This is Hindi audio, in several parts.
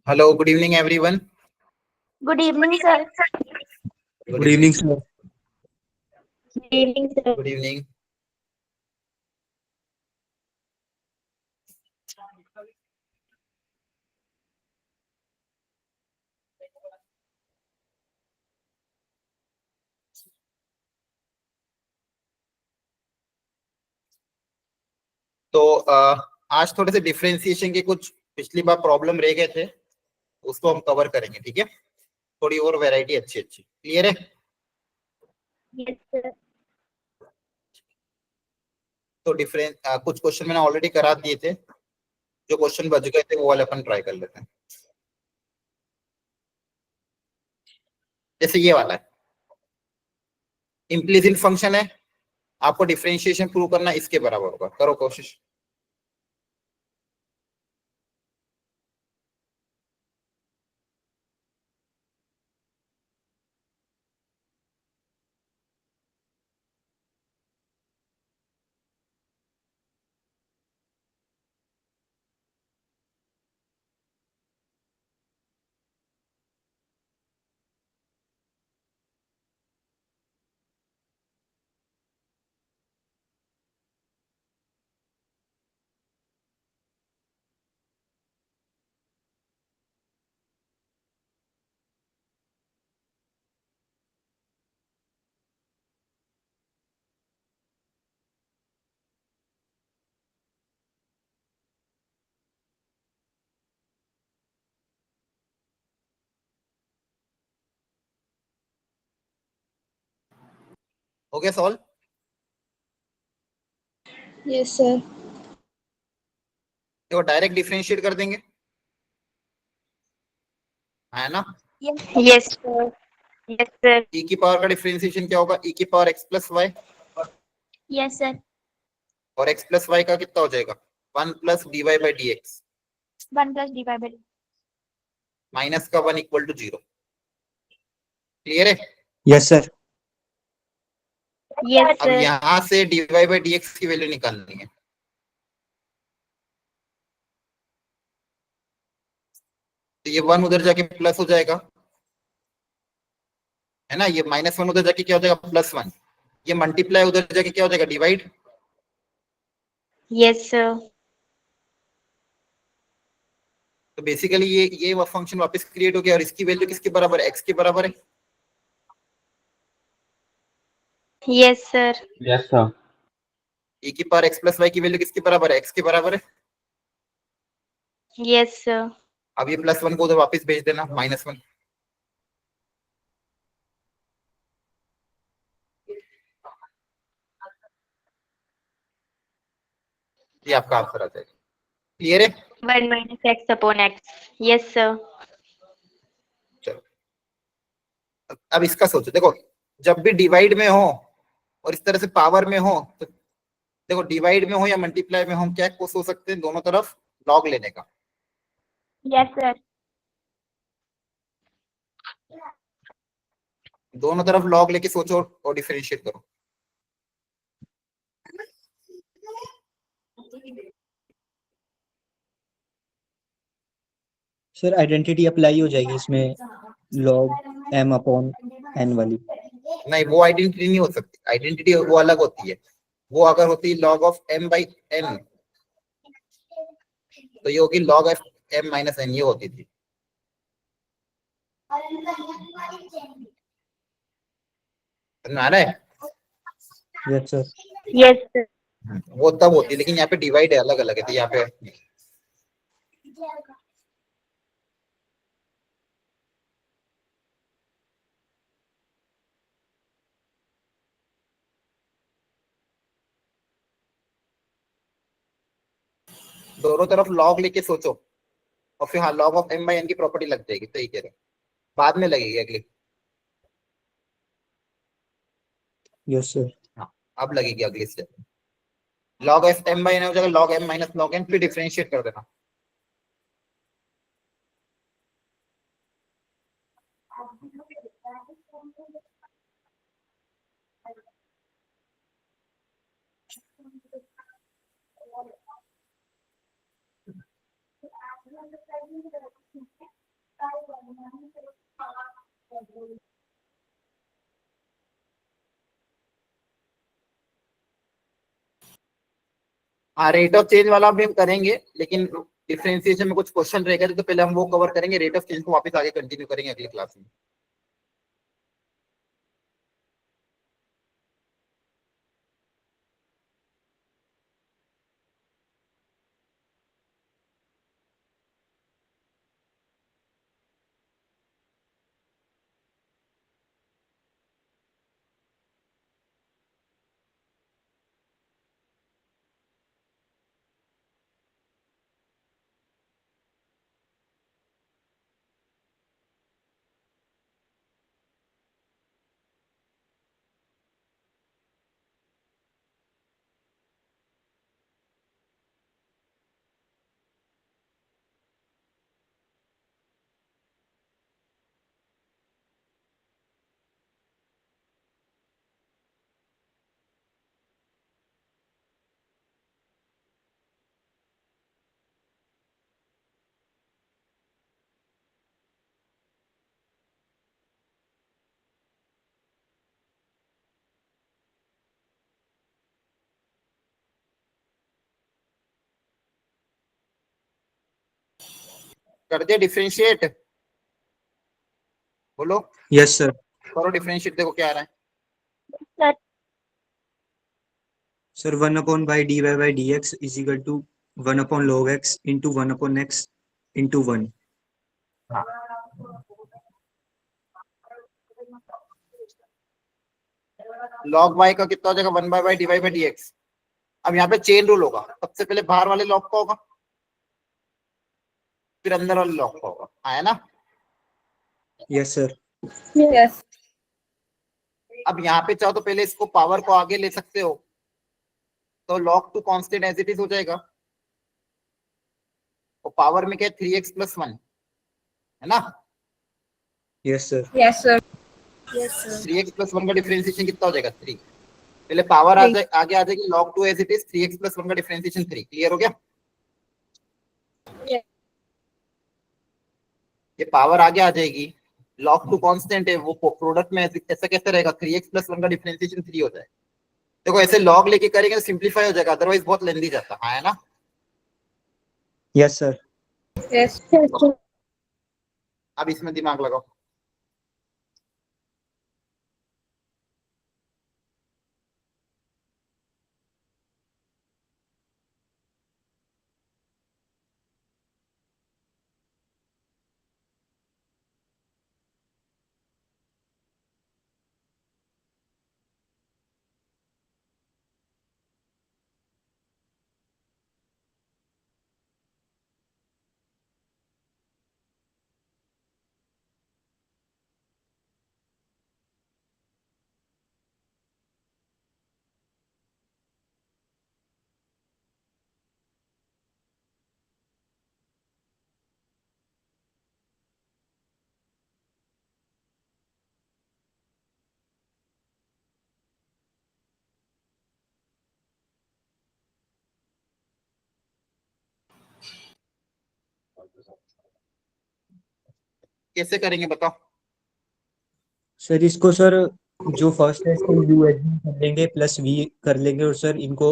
Hello, good evening, everyone. Good evening, sir. Good Good evening, evening. sir. Good evening, sir. Good evening. तो आज थोड़े से डिफरेंशिएशन के कुछ पिछली बार प्रॉब्लम रह गए थे, उसको हम कवर करेंगे, ठीक है। थोड़ी और वैरायटी अच्छी अच्छी क्लियर है। Yes, sir. तो डिफरेंस कुछ क्वेश्चन मैंने ऑलरेडी करा दिए थे, जो क्वेश्चन बच गए थे वो वाले अपन ट्राई कर लेते हैं। जैसे ये वाला है, इम्प्लिसिट फंक्शन है, आपको डिफरेंशिएशन प्रूव करना इसके बराबर होगा, करो कोशिश। हो गया सॉल्व। Yes sir. देखो डायरेक्ट डिफरेंशिएट कर देंगे, है ना। Yes, sir. Yes, sir. e की पावर का डिफरेंशिएशन क्या होगा, e की पावर x plus y, Yes, sir. और x प्लस वाई का कितना हो जाएगा, 1 plus d y by d x, 1 plus d by by. Minus का 1 इक्वल टू 0। क्लियर है। Yes, sir. Yes, अब sir. यहां से dy बाई डी एक्स की वैल्यू निकालनी है, तो ये 1 उधर जाके प्लस हो जाएगा, है ना। ये -1 उधर जाके क्या हो जाएगा, +1। ये मल्टीप्लाई उधर जाके क्या हो जाएगा, डिवाइड। Yes, sir. तो बेसिकली ये फंक्शन वापस क्रिएट हो गया, और इसकी वैल्यू किसके बराबर है, x के बराबर है। Yes, sir. Yes, sir. e की पावर x प्लस वाई की वैल्यू किसके बराबर है, x के बराबर है। Yes, sir. अब ये +1 को उधर वापस भेज देना, -1। ये आपका आंसर आ जाएगा। क्लियर है। 1 minus x upon x. Yes, sir. चलो अब इसका सोचो, देखो जब भी डिवाइड में हो और इस तरह से पावर में हो, तो देखो डिवाइड में हो या मल्टीप्लाई में हो, हम क्या कोशिश हो सकते हैं, दोनों तरफ लॉग लेने का। Yes, sir. दोनों तरफ लॉग लेके सोचो और डिफरेंशिएट करो। सर आइडेंटिटी अप्लाई हो जाएगी इसमें, log m अपॉन n वाली। नहीं, वो आइडेंटिटी नहीं हो सकती, आइडेंटिटी वो अलग होती है। वो अगर होती log of m by n, तो ये होगी log of m minus n, ये होती थी। समझ आ रहा है। Yes, sir. Yes, sir. वो तब होती है, लेकिन यहाँ पे डिवाइड है, अलग अलग है, तो यहाँ पे दोनों तरफ लॉग लेके सोचो, और फिर हाँ log of m by n की प्रॉपर्टी लग जाएगी, सही कह रहे हो। बाद में लगेगी अगली। Yes, sir. हाँ अब लगेगी अगली step. Log of m by n हो जाएगा log m minus log n, फिर डिफरेंशिएट कर देना। हाँ, रेट ऑफ चेंज वाला भी हम करेंगे, लेकिन डिफरेंशिएशन में कुछ क्वेश्चन रहेगा तो पहले हम वो कवर करेंगे, रेट ऑफ चेंज को वापस आगे कंटिन्यू करेंगे अगली क्लास में। कर दिया डिफरेंशिएट, बोलो। Yes sir. करो डिफरेंशिएट, देखो क्या आ रहा है। Sir. Sir 1/dy/dx is equal to 1/log x into 1/x into 1। Log y का कितना हो जाएगा, 1/y/dy/dx। अब यहाँ पे चेन रूल होगा, सबसे पहले बाहर वाले लॉग का होगा, फिर अंदर वाले लॉग का होगा, है ना। Yes sir. Yes. अब यहाँ पे चाहो तो पहले इसको पावर को आगे ले सकते हो, तो log 2 constant as it is हो जाएगा, और पावर में क्या है 3x+1, है ना। Yes sir. Yes, sir. Yes, sir. 3x+1 का डिफरेंशिएशन कितना हो जाएगा, 3। पहले पावर आगे आ जाएगी, log 2 as it is, 3x+1 का डिफरेंशिएशन 3। क्लियर हो गया। Yes. ये पावर आगे आ जाएगी, log 2 कांस्टेंट है, वो प्रोडक्ट में ऐसा कैसे रहेगा, 3x+1 का डिफरेंशिएशन 3 हो जाएगा। देखो ऐसे लॉग लेके करेंगे तो सिंपलीफाई हो जाएगा, अदरवाइज बहुत लेंदी जाता है ना। Yes sir. Yes. Yes, sir. अब इसमें दिमाग लगाओ। कैसे करेंगे बताओ। सर इसको सर जो फर्स्ट है इसको u कर लेंगे प्लस v कर लेंगे, और सर इनको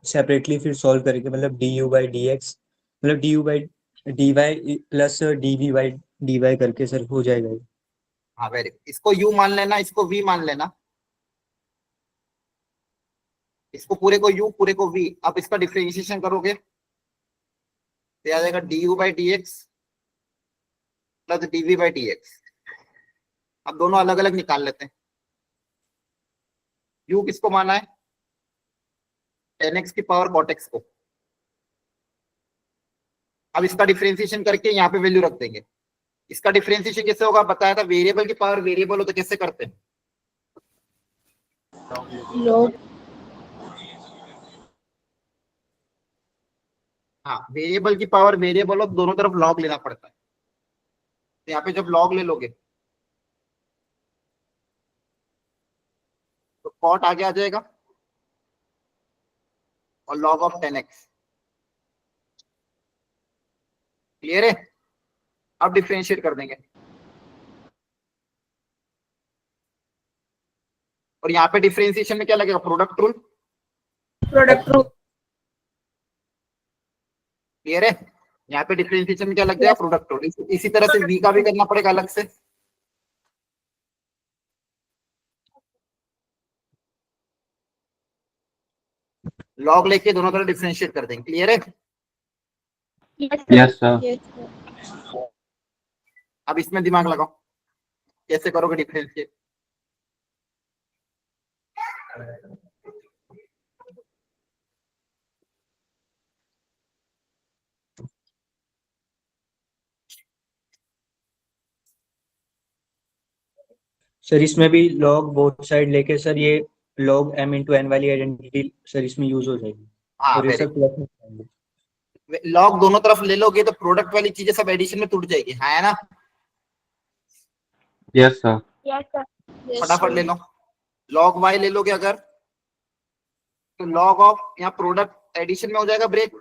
सेपरेटली फिर सॉल्व करेंगे, मतलब du/dx मतलब du/dy प्लस dv/dy करके सर हो जाएगा। हाँ वेरी, इसको u मान लेना, इसको v मान लेना, इसको पूरे को u पूरे को v। अब इसका डिफरेंशिएशन करोगे तो आ जाएगा du/dx प्लस dv/dx। अब दोनों अलग अलग निकाल लेते हैं। u किसको माना है, 10x की पावर cot x को। अब इसका डिफरेंशिएशन करके यहाँ पे वैल्यू रख देंगे। इसका डिफरेंशिएशन कैसे होगा बताया था, वेरिएबल की पावर वेरिएबल हो तो कैसे करते हैं, Log. हाँ वेरिएबल की पावर वेरिएबल हो तो दोनों तरफ लॉग लेना पड़ता है। तो यहाँ पे जब लॉग ले लोगे तो cot आगे आ जाएगा और log of 10x। क्लियर है? अब डिफरेंशिएट कर देंगे और यहाँ पे डिफरेंशिएशन में क्या लगेगा? Product rule. Product rule. Clear है? यहाँ पे डिफरेंशिएशन में क्या लग जाएगा? Product rule. इसी तरह से v का भी करना पड़ेगा अलग से। लॉग लेके दोनों तरफ डिफरेंशिएट कर देंगे। क्लियर है? Yes, Yes, sir. Yes, sir. अब इसमें दिमाग लगाओ, कैसे करोगे डिफरेंशिएट? सर इसमें भी लॉग बोथ साइड लेके सर ये लॉग m इंटू n वाली आइडेंटिटी सर इसमें यूज हो जाएगी हाँ, और ये वेरी सब प्लस में जाएंगे। लॉग दोनों तरफ ले लोगे तो प्रोडक्ट वाली चीजें सब एडिशन में टूट जाएगी। हाँ है ना? Yes, sir. Yes, sir. Yes, फटाफट sir. ले लो। लॉग y ले लोगे अगर तो लॉग ऑफ यहाँ प्रोडक्ट एडिशन में हो जाएगा ब्रेक।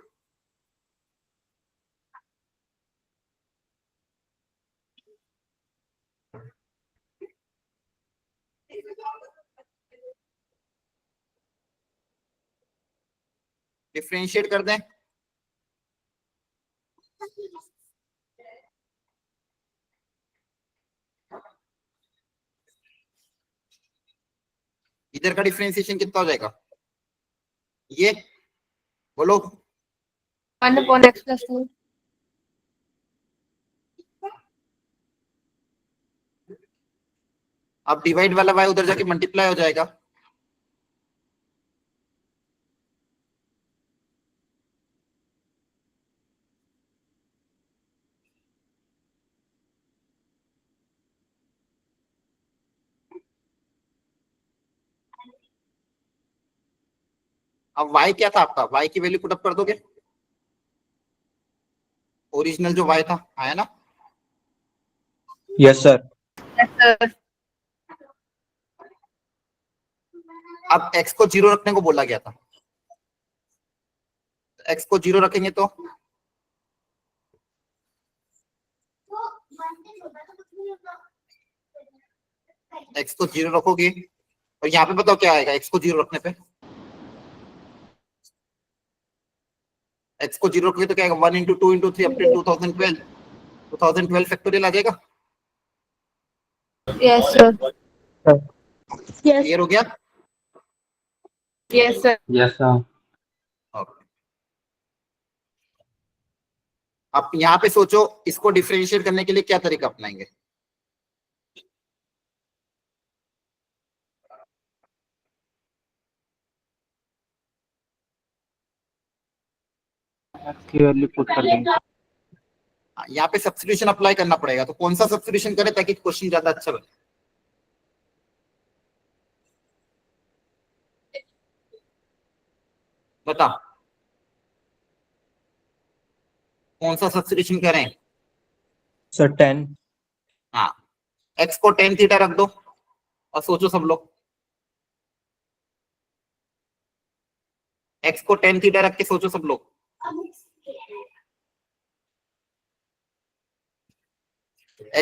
डिफरेंशिएट कर दें। इधर का डिफरेंशिएशन कितना हो जाएगा? ये बोलो। 1 upon x plus 2. अब डिवाइड वाला y उधर जाके मल्टीप्लाई हो जाएगा। अब y क्या था आपका? y की वैल्यू पुट अप कर दोगे। ओरिजिनल जो y था, है ना? Yes sir. Yes, sir. अब x को 0 रखने को बोला गया था। x को 0 रखेंगे तो x को 0 रखोगे और यहाँ पे बताओ क्या आएगा x को 0 रखने पे? x को 0 रखोगे तो क्या आएगा? 1 into 2 into 3 up to 2012 factorial आ जाएगा। Yes, sir. Yes. क्लियर हो गया? Yes, sir. Yes, sir. Okay. अब यहाँ पे सोचो इसको डिफरेंशिएट करने के लिए क्या तरीका अपनाएंगे? Clearly put कर देंगे. यहाँ पे सब्स्टिट्यूशन अप्लाई करना पड़ेगा। तो कौन सा सब्स्टिट्यूशन करें ताकि क्वेश्चन ज्यादा अच्छा बने? बता, कौन सा सब्स्टिट्यूशन करें? सर 10। हाँ, x को tan थीटा रख दो और सोचो सब लोग। x को tan थीटा रख के सोचो सब लोग।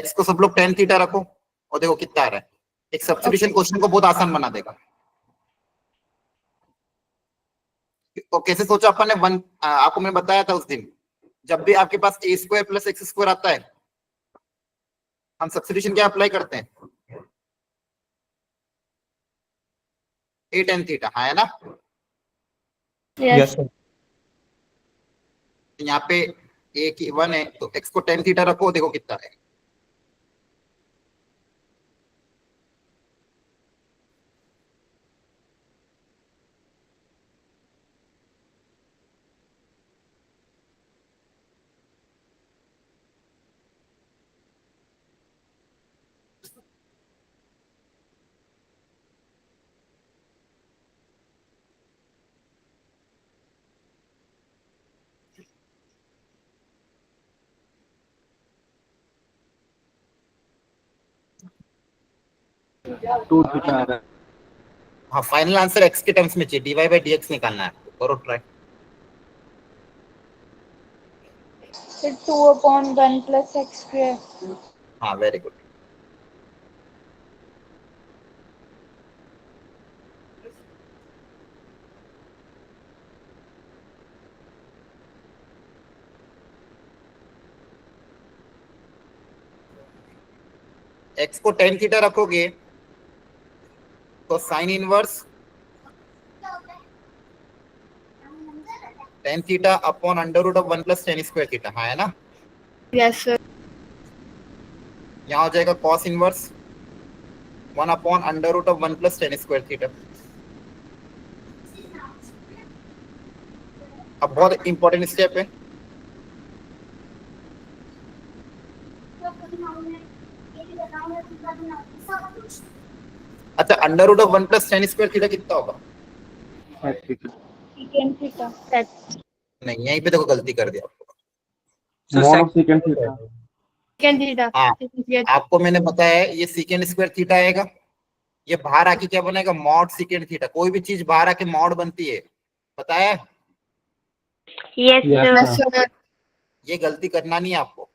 x को सब लोग tan थीटा रखो और देखो कितना आ रहा है। एक सब्स्टिट्यूशन क्वेश्चन को बहुत आसान बना देगा। तो कैसे सोचा अपन ने? आपको मैं बताया था उस दिन, जब भी आपके पास a square plus x square आता है हम सब्स्टिट्यूशन क्या अप्लाई करते हैं? a tan थीटा, है ना? Yes. Yes sir. यहाँ पे a की 1 है तो x को tan थीटा रखो, देखो कितना है। Two theta आ रहा है. हाँ, फाइनल आंसर x के टर्म्स में चाहिए, dy by dx निकालना है। करो ट्राई। फिर 2/1 plus x square. हाँ वेरी गुड। x को tan थीटा रखोगे तो sine inverse tan theta upon under root of 1 plus tan square theta, हाँ है ना। Yes, sir. यहाँ हो जाएगा cos inverse 1 upon under root of 1 plus tan square theta. अब बहुत इंपॉर्टेंट स्टेप है, अच्छा under root of 1 plus tan square theta कितना होगा? ठीक है। Secant theta. That. नहीं यहीं पे देखो गलती कर दिया आपको। Sir Mod of second secant theta. Secant theta. हाँ Yes. आपको मैंने बताया है ये सीकेंड स्क्वायर थीटा आएगा, ये बाहर आके क्या बनेगा मॉड सीकेंड थीटा। कोई भी चीज बाहर आके मॉड बनती है, बताया है? Yes, Yes, sir. sir. ये गलती करना नहीं है आपको।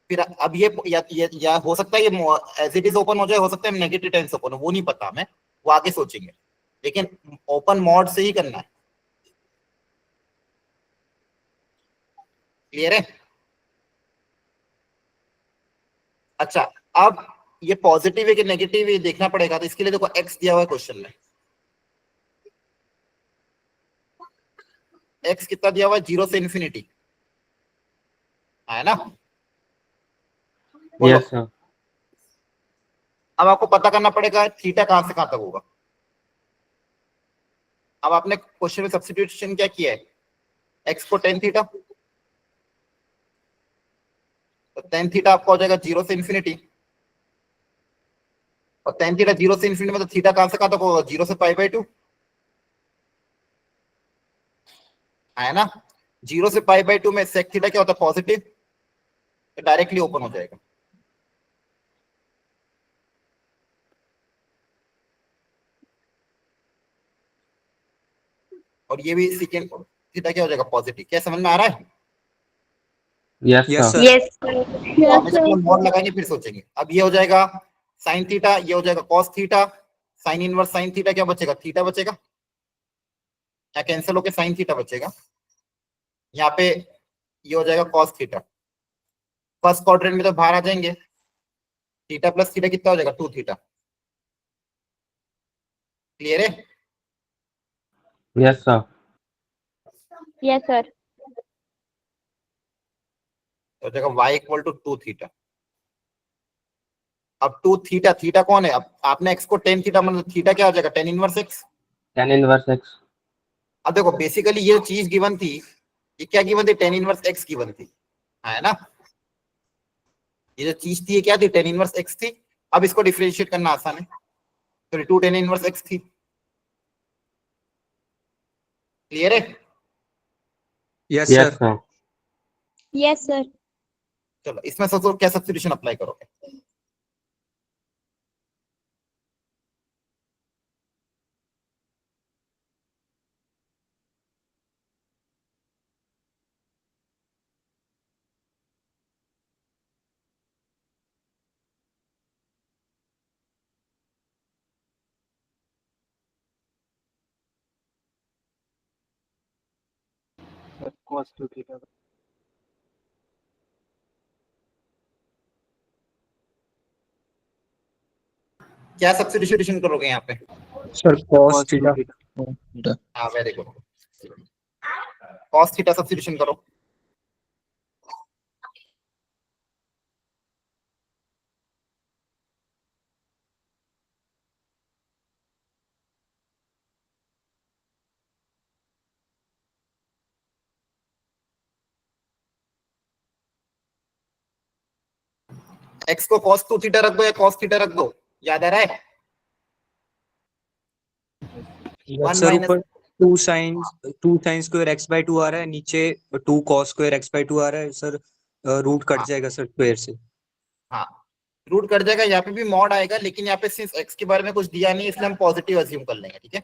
फिर अब ये या हो सकता है ये एज इट इज ओपन हो जाए, हो सकता है नेगेटिव टेंस ओपन हो, वो नहीं पता हमें, वो आगे सोचेंगे, लेकिन ओपन मॉड से ही करना है। क्लियर है? अच्छा अब ये पॉजिटिव है कि नेगेटिव है देखना पड़ेगा, तो इसके लिए देखो एक्स दिया हुआ है क्वेश्चन में। एक्स कितना दिया हुआ है? 0 से इंफिनिटी, है ना। बोलो। Yes, sir. अब आपको पता करना पड़ेगा थीटा कहां से कहां तक होगा। अब आपने क्वेश्चन में सब्स्टिट्यूशन क्या किया है, एक्स को tan थीटा, तो tan थीटा आपका हो जाएगा 0 से इंफिनिटी, और tan थीटा 0 से इंफिनिटी में तो थीटा कहां से कहां तक होगा? 0 से π/2, है ना। 0 से π/2 में sec थीटा क्या होता है? पॉजिटिव, तो डायरेक्टली ओपन हो जाएगा। और ये भी सेकंड थीटा क्या हो जाएगा? पॉजिटिव। क्या समझ में आ रहा है? Yes, Yes, sir. sir. Yes, sir. तो Yes, हमें sir. जब मॉड लगाएंगे फिर सोचेंगे। अब ये हो जाएगा साइन थीटा, ये हो जाएगा cos theta, sine inverse sine theta क्या बचेगा? थीटा बचेगा, या कैंसिल होकर साइन थीटा बचेगा। यहाँ पे ये हो जाएगा कॉस थीटा, फर्स्ट क्वाड्रेंट में तो बाहर आ जाएंगे, थीटा प्लस थीटा कितना हो जाएगा? 2 थीटा। क्लियर है? Yes, sir. Yes, sir. तो हो जाएगा y इक्वल टू 2 थीटा। अब 2 थीटा, थीटा कौन है? अब आपने x को tan थीटा मतलब थीटा क्या हो जाएगा? tan inverse x। Tan inverse x. अब देखो बेसिकली ये चीज गिवन थी, ये क्या गिवन थी? tan इनवर्स x गिवन थी, है ना। ये जो चीज थी ये क्या थी? tan इनवर्स x थी। अब इसको डिफरेंशिएट करना आसान है, तो 2 tan इनवर्स x थी। क्लियर है? Yes, Yes, sir. sir. Yes, sir. चलो इसमें सोचो क्या सब्स्टिट्यूशन अप्लाई करोगे। Cos 2 theta. क्या सब्स्टिट्यूशन करोगे यहाँ पे? Sir, cos Cos 2 theta. theta. हाँ very good, cos theta substitution करो। x को cos 2 थीटा रख दो या cos थीटा रख दो, याद आ रहा है? Yes, 1 sir. माइनस ऊपर 2 sin square x by 2 आ रहा है, नीचे 2 cos square x by 2 आ रहा है सर। रूट कट हाँ। जाएगा सर स्क्वायर से। हाँ रूट कट जाएगा, यहाँ पे भी मॉड आएगा, लेकिन यहाँ पे सिंस x के बारे में कुछ दिया नहीं इसलिए हम पॉजिटिव अज्यूम कर लेंगे, ठीक है।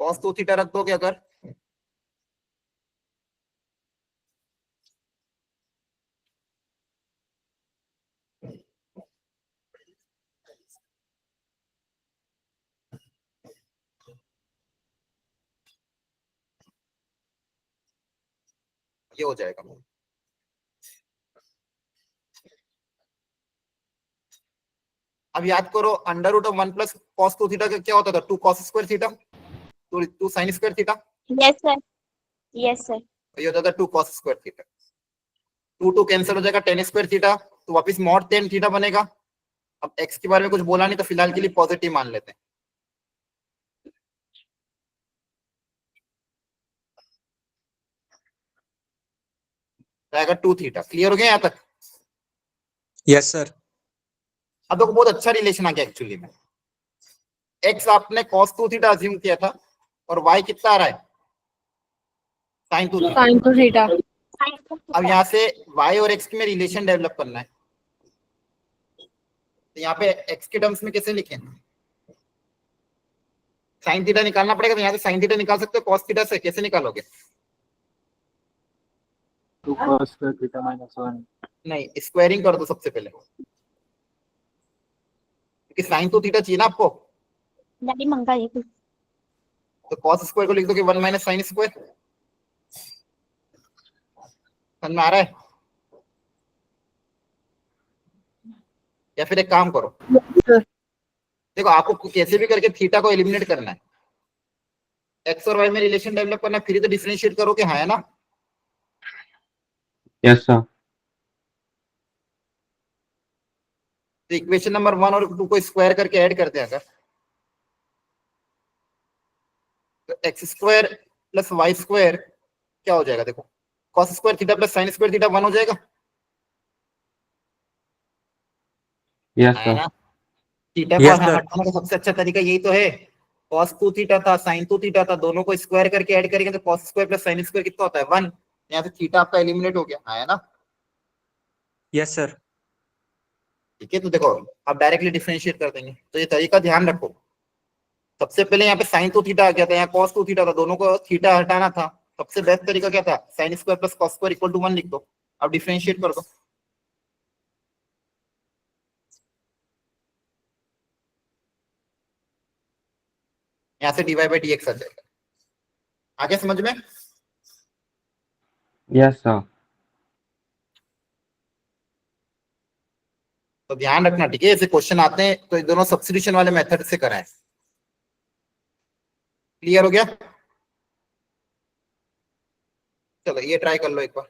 cos 2 थीटा रख दोगे अगर, ये हो जाएगा। अब याद करो under root of 1 plus cos 2 theta का क्या होता था, 2 cos square theta, 2 sin square theta, Yes, sir. Yes, sir. ये होता था 2 cos स्क्वायर थीटा। 2 कैंसिल हो जाएगा, tan स्क्वायर थीटा, तो वापस मॉड tan थीटा बनेगा। अब x के बारे में कुछ बोला नहीं तो फिलहाल के लिए पॉजिटिव मान लेते हैं। आएगा 2 थीटा। क्लियर हो गया यहाँ तक? Yes sir. अब देखो बहुत अच्छा रिलेशन आ गया एक्चुअली में। x आपने cos 2 थीटा अज्यूम किया था और y कितना आ रहा है, sin 2 थीटा। Sin 2 theta. अब यहाँ से y और x में रिलेशन डेवलप करना है, तो यहाँ पे x के टर्म्स में कैसे लिखें, sin थीटा निकालना पड़ेगा, तो यहाँ से sin थीटा निकाल सकते हो cos थीटा से, कैसे निकालोगे? 2 cos square theta minus 1. नहीं, स्क्वायरिंग कर दो सबसे पहले, क्योंकि sin 2 थीटा चाहिए ना आपको, Daddy मंगा ये कुछ. तो cos स्क्वायर को लिख दो कि 1 माइनस sin स्क्वायर। समझ में आ रहा है? या फिर एक काम करो, देखो आपको कैसे भी करके थीटा को एलिमिनेट करना है, एक्स और वाई में रिलेशन डेवलप करना है, फिर ही तो डिफरेंशिएट करोगे, हाँ है ना? Yes, sir. तो इक्वेशन नंबर 1 और 2 को स्क्वायर करके ऐड करते हैं अगर, तो x square plus y square क्या हो जाएगा, देखो cos square theta plus sin square theta 1 हो जाएगा, Yes, है sir. ना? थीटा को यस सर। हटाने का सबसे अच्छा तरीका यही तो है, cos 2 थीटा था sin 2 थीटा था, दोनों को स्क्वायर करके ऐड करेंगे तो cos square plus sin square कितना होता है 1, यहाँ से थीटा आपका एलिमिनेट हो गया, हाँ है ना? Yes sir. ठीक है, तो देखो आप डायरेक्टली डिफरेंशिएट कर देंगे, तो ये तरीका ध्यान रखो। सबसे पहले यहाँ पे sin 2 थीटा आ गया था, यहाँ cos 2 थीटा था, दोनों को थीटा हटाना था, सबसे बेस्ट तरीका क्या था, sin square plus cos square equal to 1 लिख दो, अब डिफरेंशिएट कर दो, यहाँ से dy बाई dx आ जाएगा। आगे समझ में? Yes, sir. तो ध्यान रखना, ठीक है, ऐसे क्वेश्चन आते हैं तो ये दोनों सब्स्टिट्यूशन वाले मेथड से कराएं। क्लियर हो गया? चलो ये ट्राई कर लो एक बार।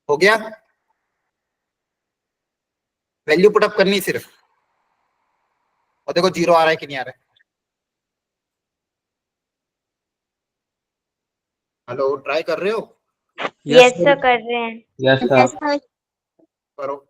हो गया? वैल्यू पुटअप करनी है सिर्फ, और देखो जीरो आ रहा है कि नहीं आ रहा है। हेलो, ट्राई कर रहे हो? यस सर कर रहे हैं। Yes, sir. Yes sir. करो।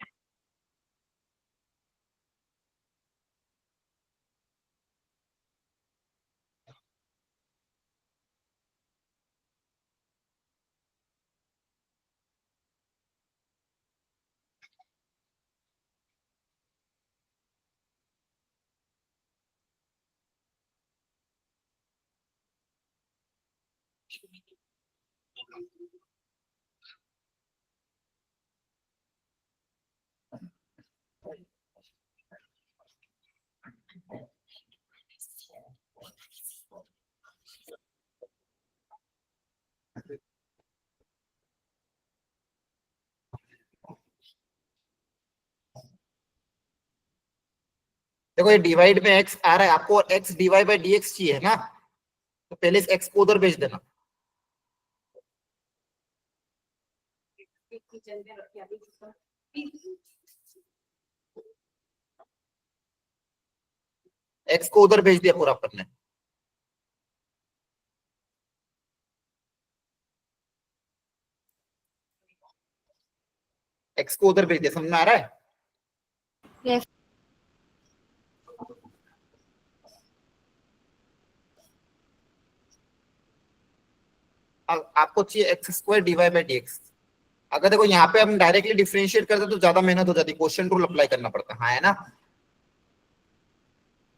देखो ये डिवाइड में x आ रहा है, आपको x डिवाइड बाई dx चाहिए ना, तो पहले इस x को उधर भेज देना। x को उधर भेज दिया पूरा अपन ने। x को उधर भेज दिया, समझ में आ रहा है? यस। अब आपको चाहिए x square divide by dx। अगर देखो यहाँ पे हम डायरेक्टली डिफरेंशिएट करते तो ज्यादा मेहनत हो जाती, क्वेश्चन रूल अप्लाई करना पड़ता, हाँ है ना।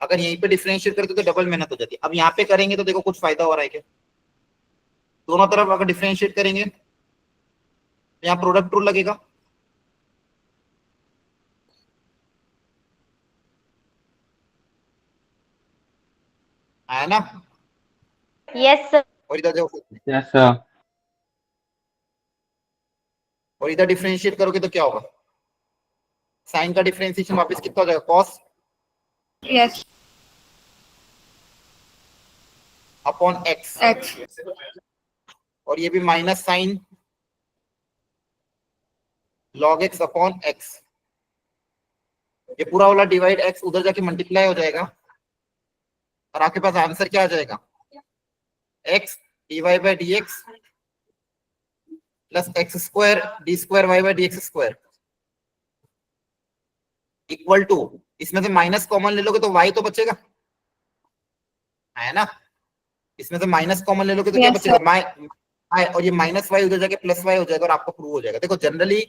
अगर यहीं पे डिफरेंशिएट करते तो डबल मेहनत हो जाती। अब यहाँ पे करेंगे तो देखो कुछ फायदा हो रहा है क्या? दोनों तरफ अगर डिफरेंशिएट करेंगे तो यहाँ प्रोडक्ट रूल लगेगा, है ना। Yes sir. और इधर देखो, Yes, sir. और इधर डिफरेंशिएट करोगे तो क्या होगा? साइन का डिफरेंशिएशन वापस कितना हो जाएगा? Cos yes. Upon x, x. और ये भी minus sign log x upon x. ये पूरा वाला डिवाइड एक्स उधर जाके मल्टीप्लाई हो जाएगा, और आपके पास आंसर क्या आ जाएगा? X divide by d x plus x square d square y by d x square equal to, इसमें से माइनस कॉमन ले लोगे तो y तो बचेगा, है ना। इसमें से माइनस कॉमन ले लोगे तो क्या Yes, बचेगा? और ये माइनस वाई उधर जाके प्लस वाई हो जाएगा और आपको प्रूव हो जाएगा। देखो जनरली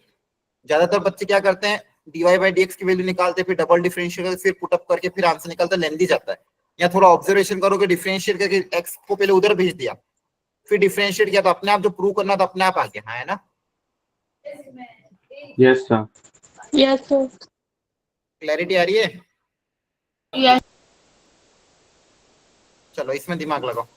ज्यादातर बच्चे क्या करते हैं, dy बाई dx की वैल्यू निकालते, फिर डबल डिफरेंशिएट करके फिर पुट अप करके फिर आंसर निकालते, लेंदी जाता है। या थोड़ा ऑब्जर्वेशन करोगे, डिफरेंशिएट करके x को पहले उधर भेज दिया, फिर डिफरेंशिएट किया तो अपने आप जो प्रूव करना था अपने आप आ गया, है ना। Yes, sir. Yes sir. Clarity आ रही है? यस। चलो इसमें दिमाग लगाओ।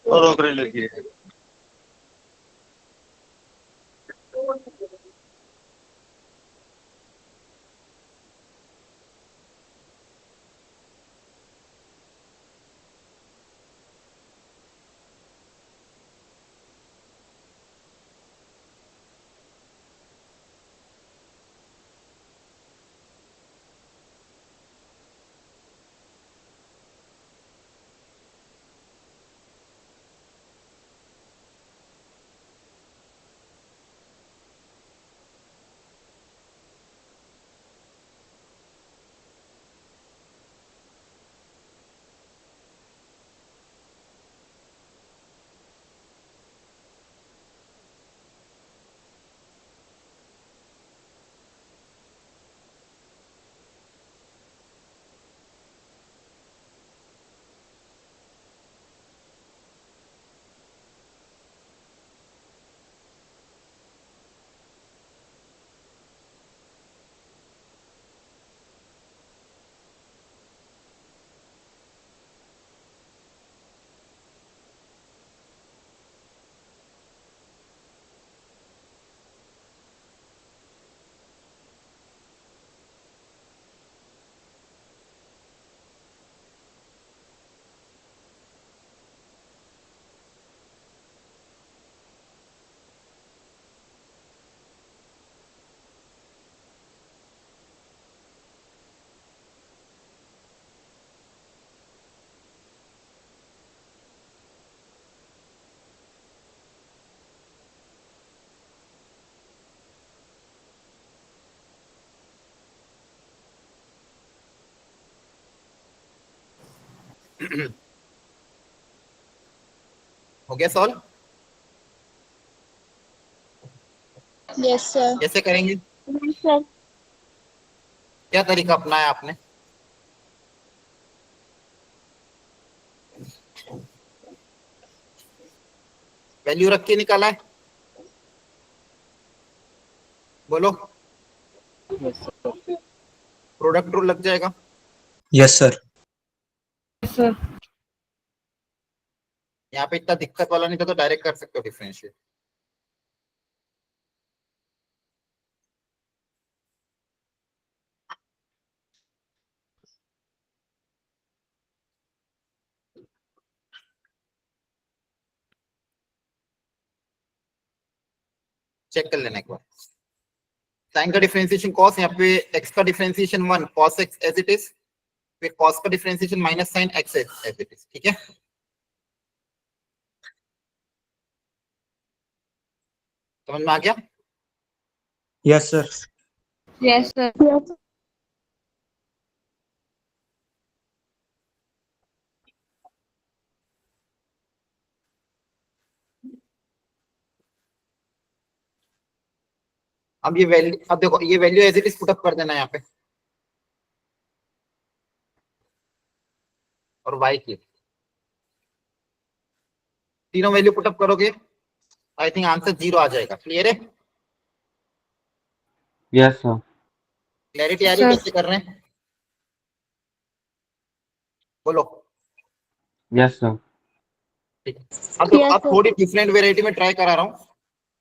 और ओकरे लगी है। हो गया सॉल्व? Yes, sir. कैसे करेंगे? Yes, sir. क्या तरीका अपनाया आपने? वैल्यू रख के निकाला है? बोलो। प्रोडक्ट रूल लग जाएगा? Yes sir. Yes, sir. यहाँ पे इतना दिक्कत वाला नहीं था तो डायरेक्ट कर सकते हो डिफरेंशिएट। चेक कर लेना एक बार। साइन का डिफरेंशिएशन कॉस, यहाँ पे एक्स का differentiation 1 cos x as it is, फिर cos का differentiation minus sine x as it is. ठीक है, समझ में आ गया? Yes sir. Yes, sir. Yes. अब ये वैल्यू, अब देखो ये value as it is put up कर देना यहाँ पे, और y की तीनों वैल्यू पुटअप करोगे, आई थिंक आंसर 0 आ जाएगा। क्लियर है? Yes sir. क्लैरिटी आ रही है Sir. कैसे कर रहे हैं? बोलो। Yes sir. ठीक है, अब देखो Yes, अब sir. थोड़ी डिफरेंट वेराइटी में ट्राई करा रहा हूँ।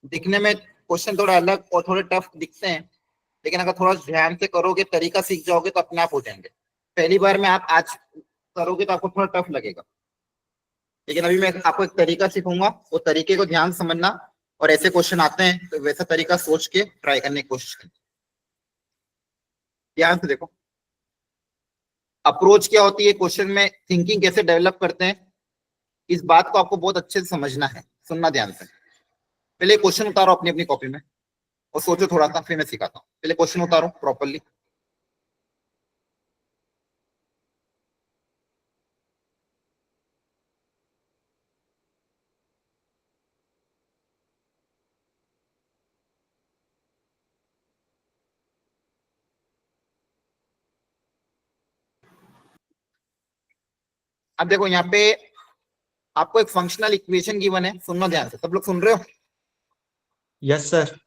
दिखने में क्वेश्चन थोड़ा अलग और थोड़े टफ दिखते हैं, लेकिन अगर थोड़ा ध्यान से करोगे, तरीका सीख जाओगे तो अपने आप हो जाएंगे। पहली बार में आप आज करोगे तो आपको थोड़ा टफ लगेगा, लेकिन अभी मैं आपको एक तरीका सिखाऊंगा, वो तरीके को ध्यान से समझना, और ऐसे क्वेश्चन आते हैं तो वैसा तरीका सोच के ट्राई करने की कोशिश करना। ध्यान से देखो, अप्रोच क्या होती है क्वेश्चन में, थिंकिंग कैसे डेवलप करते हैं, इस बात को आपको बहुत अच्छे से समझना है। सुनना ध्यान से। पहले क्वेश्चन उतारो अपनी अपनी कॉपी में और सोचो थोड़ा सा, फिर मैं सिखाता हूँ। पहले क्वेश्चन उतारो प्रॉपरली। अब देखो यहाँ पे आपको एक फंक्शनल इक्वेशन गिवन है, सुनना ध्यान से। सब लोग सुन रहे हो? Yes sir.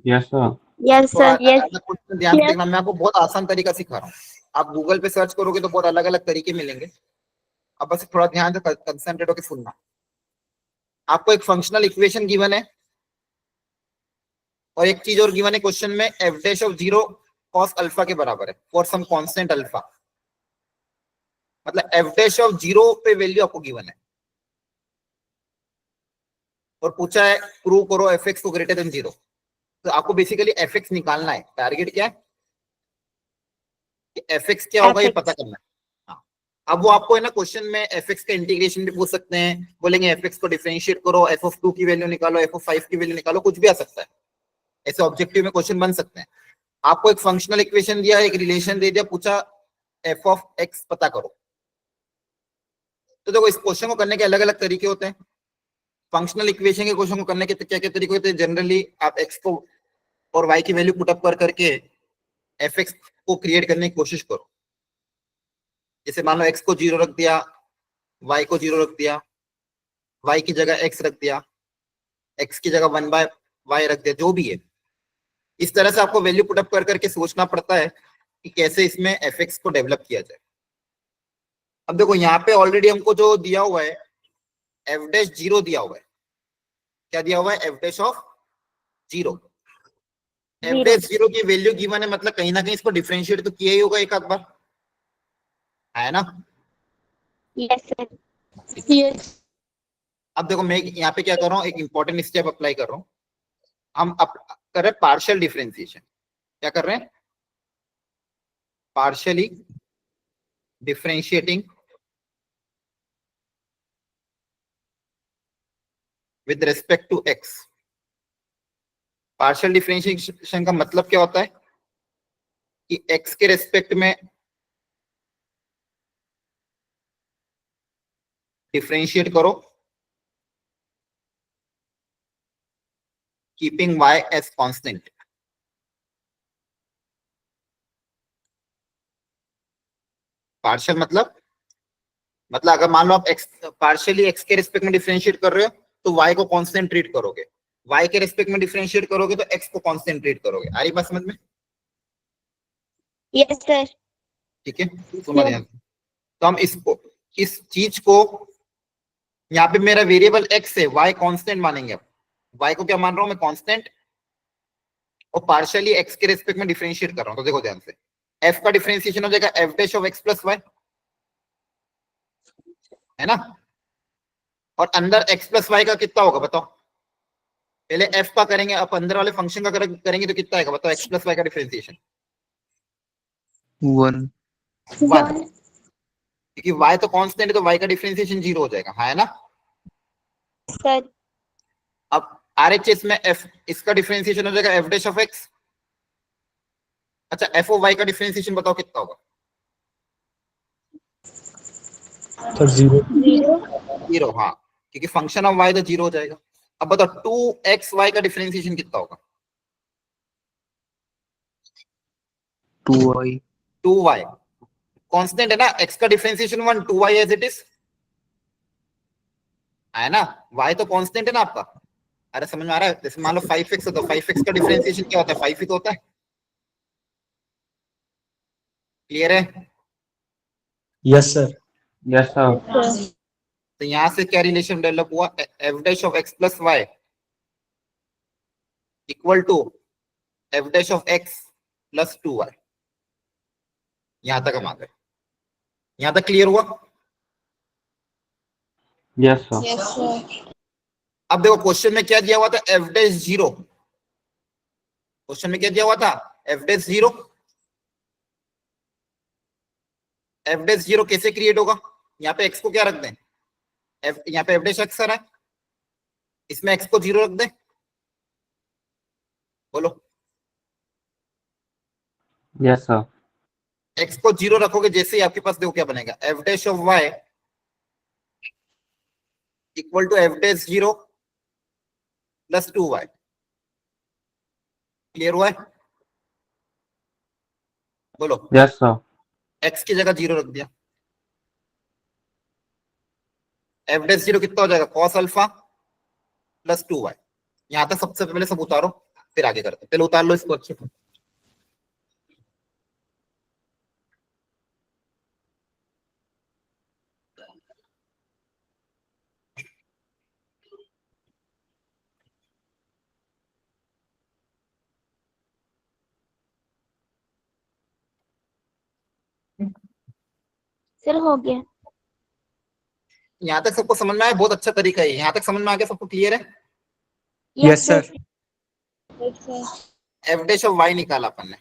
Yes sir. Yes, थोड़ा sir. Yes. अलग क्वेश्चन ध्यान से Yes. देखना, मैं आपको बहुत आसान तरीका सिखा रहा हूँ। आप गूगल पे सर्च करोगे तो बहुत अलग अलग तरीके मिलेंगे, अब बस थोड़ा ध्यान से कंसंट्रेट होकर सुनना। आपको एक फंक्शनल इक्वेशन गिवन है, और एक चीज और गिवन है क्वेश्चन में, F dash of 0 cos alpha के बराबर है फॉर सम कांस्टेंट अल्फा। मतलब एफ डैश ऑफ 0 पे वैल्यू आपको गिवन है, और पूछा है प्रूव करो एफ एक्स को ग्रेटर देन 0। तो आपको बेसिकली एफ एक्स निकालना है। टारगेट क्या है कि एफ एक्स क्या होगा ये FX. पता करना है। हाँ। अब वो आपको है ना क्वेश्चन में एफ एक्स का इंटीग्रेशन भी पूछ सकते हैं, बोलेंगे एफ एक्स को डिफरेंशिएट करो, एफ ऑफ 2 की वैल्यू निकालो, एफ ऑफ 5 की वैल्यू निकालो, कुछ भी आ सकता है। ऐसे ऑब्जेक्टिव में क्वेश्चन बन सकते हैं। आपको एक फंक्शनल इक्वेशन दिया, एक रिलेशन दे दिया, पूछा एफ ऑफ एक्स पता करो। तो देखो इस क्वेश्चन को करने के अलग अलग तरीके होते हैं। फंक्शनल इक्वेशन के क्वेश्चन को करने के क्या क्या तरीके होते हैं? जनरली आप एक्स को और वाई की वैल्यू पुट अप कर करके एफ एक्स को क्रिएट करने की कोशिश करो। जैसे मान लो एक्स को 0 रख दिया, वाई को 0 रख दिया, वाई की जगह एक्स रख दिया, एक्स की जगह 1/y रख दिया, जो भी है। इस तरह से आपको वैल्यू पुट अप कर करके सोचना पड़ता है कि कैसे इसमें एफ एक्स को डेवलप किया जाए। अब देखो यहाँ पे ऑलरेडी हमको जो दिया हुआ है एफ डैश 0 दिया हुआ है। क्या दिया हुआ है? F dash of 0। F dash 0 की वैल्यू गिवन है, मतलब कहीं ना कहीं इसको डिफरेंशिएट तो किया ही होगा एक आध बार, है ना? Yes, sir. Yes. अब देखो मैं यहाँ पे क्या कर रहा हूँ, एक इंपॉर्टेंट स्टेप अप्लाई कर रहा हूँ। हम कर रहे हैं पार्शियल डिफरेंशिएशन। क्या कर रहे हैं? Partially differentiating with respect to x. Partial differentiation का मतलब क्या होता है कि एक्स के रेस्पेक्ट में डिफरेंशिएट करो keeping y as constant. Partial मतलब अगर मान लो आप x पार्शियली x के रिस्पेक्ट में डिफरेंशिएट कर रहे हो तो y को कांस्टेंट ट्रीट करोगे, y के रिस्पेक्ट में डिफरेंशिएट करोगे तो x को कांस्टेंट ट्रीट करोगे। आ रही बात समझ में? Yes, sir. ठीक है, सुनो ध्यान से। तो हम इसको इस चीज को यहाँ पे मेरा वेरिएबल x है, y कांस्टेंट मानेंगे। अब y को क्या मान रहा हूं मैं? कांस्टेंट, और पार्शियली x के रिस्पेक्ट में डिफरेंशिएट कर रहा हूं। तो देखो ध्यान से, f का डिफरेंशिएशन हो जाएगा f dash of x plus y, है ना? और अंदर x प्लस y का कितना होगा बताओ? पहले f का करेंगे, अब अंदर वाले फंक्शन का करेंगे तो कितना आएगा बताओ? x प्लस y का डिफरेंशिएशन 1 1, क्योंकि y तो कांस्टेंट है तो y का डिफरेंशिएशन 0 हो जाएगा, हाँ है ना? Sir. अब RHS में f इसका डिफरेंशिएशन हो जाएगा f डैश ऑफ x। अच्छा, f ऑफ y का डिफरेंशिएशन बताओ कितना होगा? सर 0 0, हाँ, क्योंकि फंक्शन ऑफ y तो 0 हो जाएगा। अब बताओ 2xy का डिफरेंशिएशन कितना होगा? 2y 2y कांस्टेंट है ना, x का differentiation 1, 2y as it is, है ना? y तो कांस्टेंट है ना आपका। अरे समझ में आ रहा है? जैसे मान लो 5x है तो 5x का डिफरेंशिएशन क्या होता है? 5 ही तो होता है। क्लियर है? Yes sir Yes, sir. तो यहां से क्या रिलेशन डेवलप हुआ? f dash of x plus y equal to f dash of x plus 2y। यहां तक हम आ गए। यहां तक क्लियर हुआ? Yes, sir. Yes, sir. अब देखो क्वेश्चन में क्या दिया हुआ था? f dash 0। क्वेश्चन में क्या दिया हुआ था? f dash 0। f डैश 0 कैसे क्रिएट होगा? यहाँ पे x को क्या रख दें? f, यहाँ पे f डैश x आ रहा है, इसमें x को 0 रख दें। बोलो, Yes, sir. x को 0 रखोगे जैसे ही आपके पास देखो क्या बनेगा? f dash of y equal to f dash 0 plus 2y। Clear हुआ है? बोलो, Yes, sir. x की जगह 0 रख दिया, f डैश 0 कितना हो जाएगा? cos alpha plus 2y। यहां तक सबसे पहले सब उतारो, फिर आगे करते हैं। पहले उतार लो इसको अच्छे से। Sir, हो गया। यहाँ तक सबको समझ में आया? बहुत अच्छा तरीका है। यहाँ तक समझ में आ गया? सबको क्लियर है? Yes sir Yes, sir. f dash of y निकाला अपन ने।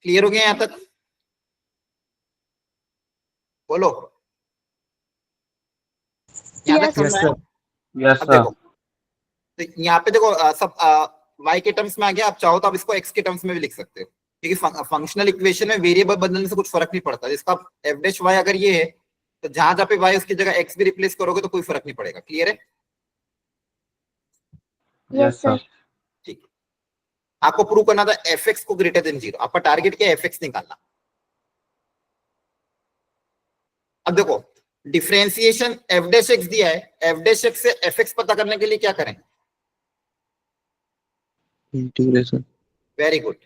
क्लियर हो गया यहाँ तक? बोलो, यहाँ Yes, तक समझ यस में सर आया? Yes, अब sir. देखो, तो यहाँ पे देखो सब y के टर्म्स में आ गया। आप चाहो तो आप इसको x के टर्म्स में भी लिख सकते हो, क्योंकि फंक्शनल इक्वेशन में वेरिएबल बदलने से कुछ फर्क नहीं पड़ता। जिसका f डैश y अगर ये है तो जहां जहां पे y उसकी जगह x भी रिप्लेस करोगे तो कोई फर्क नहीं पड़ेगा। क्लियर है? yes, sir. ठीक है। आपको प्रूव करना था fx को ग्रेटर देन 0। आपका टारगेट क्या है? fx निकालना। अब देखो, डिफरेंशिएशन f डैश x दिया है, f डैश x से fx पता करने के लिए क्या करें? Integration very good.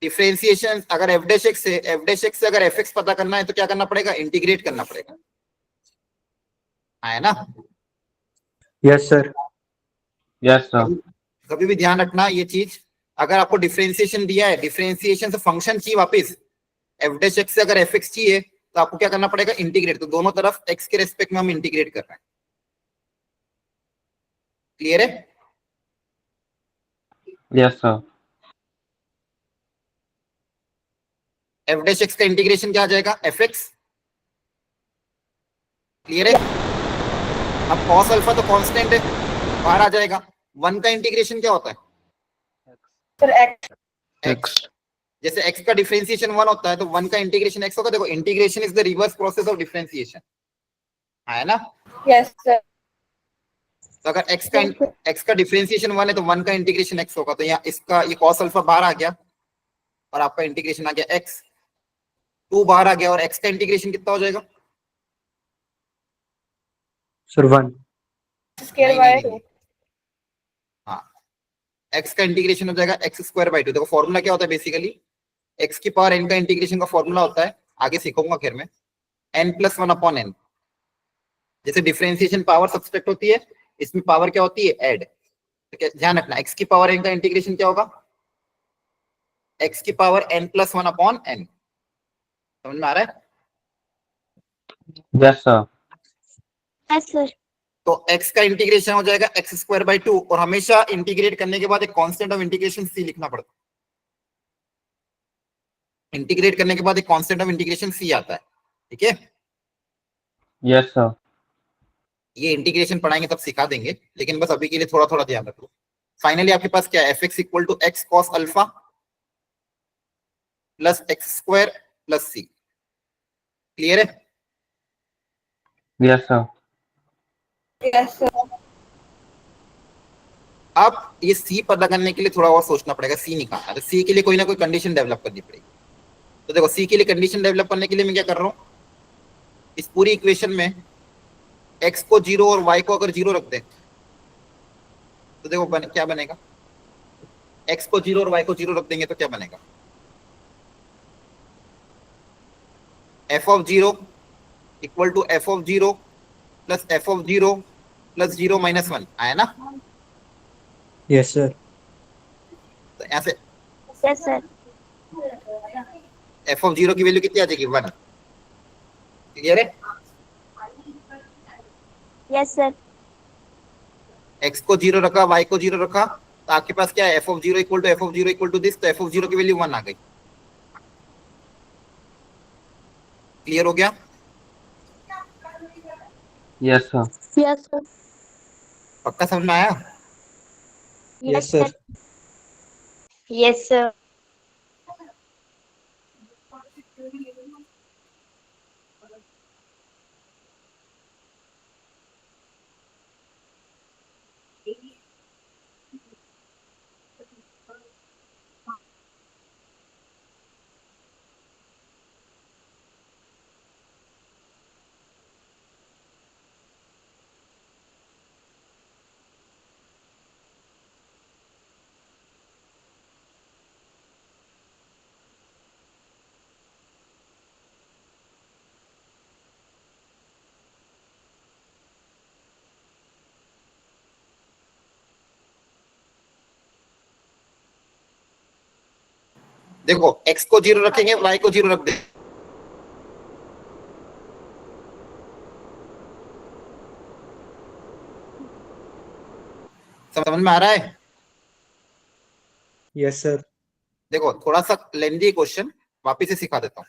डिफरेंशिएशन अगर f डैश x से अगर fx पता करना है तो क्या करना पड़ेगा? इंटीग्रेट करना पड़ेगा, है ना? Yes sir Yes, sir. कभी भी ध्यान रखना ये चीज। अगर आपको डिफरेंशिएशन दिया है, डिफरेंशिएशन से फंक्शन चाहिए वापस, f डैश x से अगर fx चाहिए तो आपको क्या करना पड़ेगा? इंटीग्रेट। तो दोनों तरफ x के रेस्पेक्ट में हम इंटीग्रेट कर रहे हैं। क्लियर है? Yes, sir. f dash x का इंटीग्रेशन क्या आ जाएगा? fx क्लियर है? अब cos अल्फा तो कांस्टेंट है, बाहर आ जाएगा। 1 का इंटीग्रेशन क्या होता है? Sir x x। जैसे x का डिफरेंशिएशन 1 होता है तो 1 का इंटीग्रेशन x होगा। देखो integration is the reverse process of differentiation, है ना? यस सर तो अगर x का डिफरेंशिएशन 1 है तो 1 का इंटीग्रेशन x होगा। तो यहाँ इसका ये cos अल्फा बाहर आ गया और आपका इंटीग्रेशन आ गया x, 2 बाहर आ गया और x का इंटीग्रेशन कितना हो जाएगा? सर 1। स्क्वायर बाय 2 हाँ, x का इंटीग्रेशन हो जाएगा x स्क्वायर बाई 2। देखो फॉर्मूला क्या होता है बेसिकली, x की पावर n का इंटीग्रेशन का फॉर्मूला होता है, आगे सीखूंगा खैर में, n प्लस 1 अपॉन n। जैसे डिफरेंशिएशन पावर सब्सट्रैक्ट होती है, इसमें पावर क्या होती है? ऐड। तो ध्यान रखना x की पावर n का इंटीग्रेशन क्या होगा? x की power n plus 1 upon n। समझ में आ रहा है? Yes, sir. यस सर तो x का इंटीग्रेशन हो जाएगा x स्क्वायर बाई 2, और हमेशा इंटीग्रेट करने के बाद एक कांस्टेंट ऑफ इंटीग्रेशन c लिखना पड़ता है। इंटीग्रेट करने के बाद एक कांस्टेंट ऑफ इंटीग्रेशन c आता है, ठीक है? Yes, sir. ये इंटीग्रेशन पढ़ाएंगे तब सिखा देंगे, लेकिन बस अभी के लिए थोड़ा थोड़ा ध्यान रखो। फाइनली आपके पास क्या है? F x equal to x cos alpha plus x square plus c. Clear है? Yes, sir. यस सर अब ये सी पता करने के लिए थोड़ा और सोचना पड़ेगा। सी निकालना है तो सी के लिए कोई ना कोई कंडीशन डेवलप करनी पड़ेगी। तो देखो सी के लिए कंडीशन डेवलप करने के लिए मैं क्या कर रहा हूँ, इस पूरी इक्वेशन में एक्स को 0 और वाई को अगर 0 रख दें तो देखो क्या बनेगा? एक्स को 0 और वाई को 0 रख देंगे तो क्या बनेगा? F of 0 equal to f of 0 plus f of 0 plus 0 minus 1 आया ना? Yes sir. तो यहाँ से यस सर एफ ऑफ 0 की वैल्यू कितनी आ जाएगी? 1। क्लियर है? यस सर एक्स को 0 रखा, वाई को 0 रखा, तो आपके पास क्या है? F of 0 equal to f of 0 equal to this. तो एफ ऑफ 0 की वैल्यू 1 आ गई। क्लियर हो गया? Yes, sir. यस सर पक्का समझ में आया? Yes sir. यस सर देखो एक्स को 0 रखेंगे, वाई को 0 रख दे। समझ में आ रहा है? Yes sir. देखो थोड़ा सा लेंदी क्वेश्चन, वापिस से सिखा देता हूँ।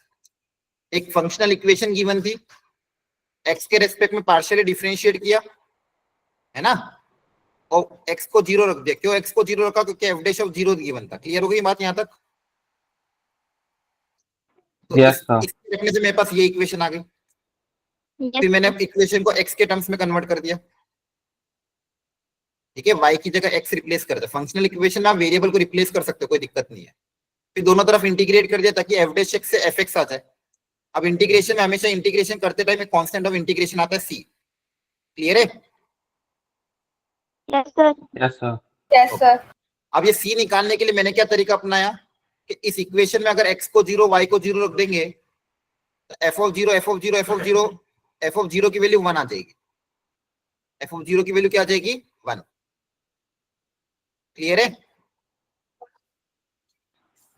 एक फंक्शनल इक्वेशन गिवन थी, एक्स के रेस्पेक्ट में पार्शियली डिफरेंशिएट किया, है ना? और एक्स को 0 रख दिया। क्यों एक्स को 0 रखा? क्योंकि एफ डैश ऑफ 0 गिवन था। क्लियर हो गई बात यहाँ तक? तो Yes, sir. इसके रखने से मेरे पास ये इक्वेशन आ गई। फिर मैंने इक्वेशन को एक्स के टर्म्स में कन्वर्ट कर दिया, ठीक है? वाई की जगह एक्स रिप्लेस कर दिया। फंक्शनल इक्वेशन में आप वेरिएबल को रिप्लेस कर सकते हो, कोई दिक्कत नहीं है। फिर दोनों तरफ इंटीग्रेट कर दिया ताकि एफ डैश एक्स से एफ एक्स आ जाए। अब इंटीग्रेशन में हमेशा इंटीग्रेशन करते टाइम एक कांस्टेंट ऑफ इंटीग्रेशन आता है सी। क्लियर है? Yes sir Yes, sir. Yes sir अब ये सी निकालने के लिए मैंने क्या तरीका अपनाया कि इस इक्वेशन में अगर एक्स को 0 वाई को 0 रख देंगे तो f of 0 F of 0 F of 0 F of 0 की वैल्यू 1 आ जाएगी। एफ ऑफ 0 की वैल्यू क्या आ जाएगी? 1। क्लियर है?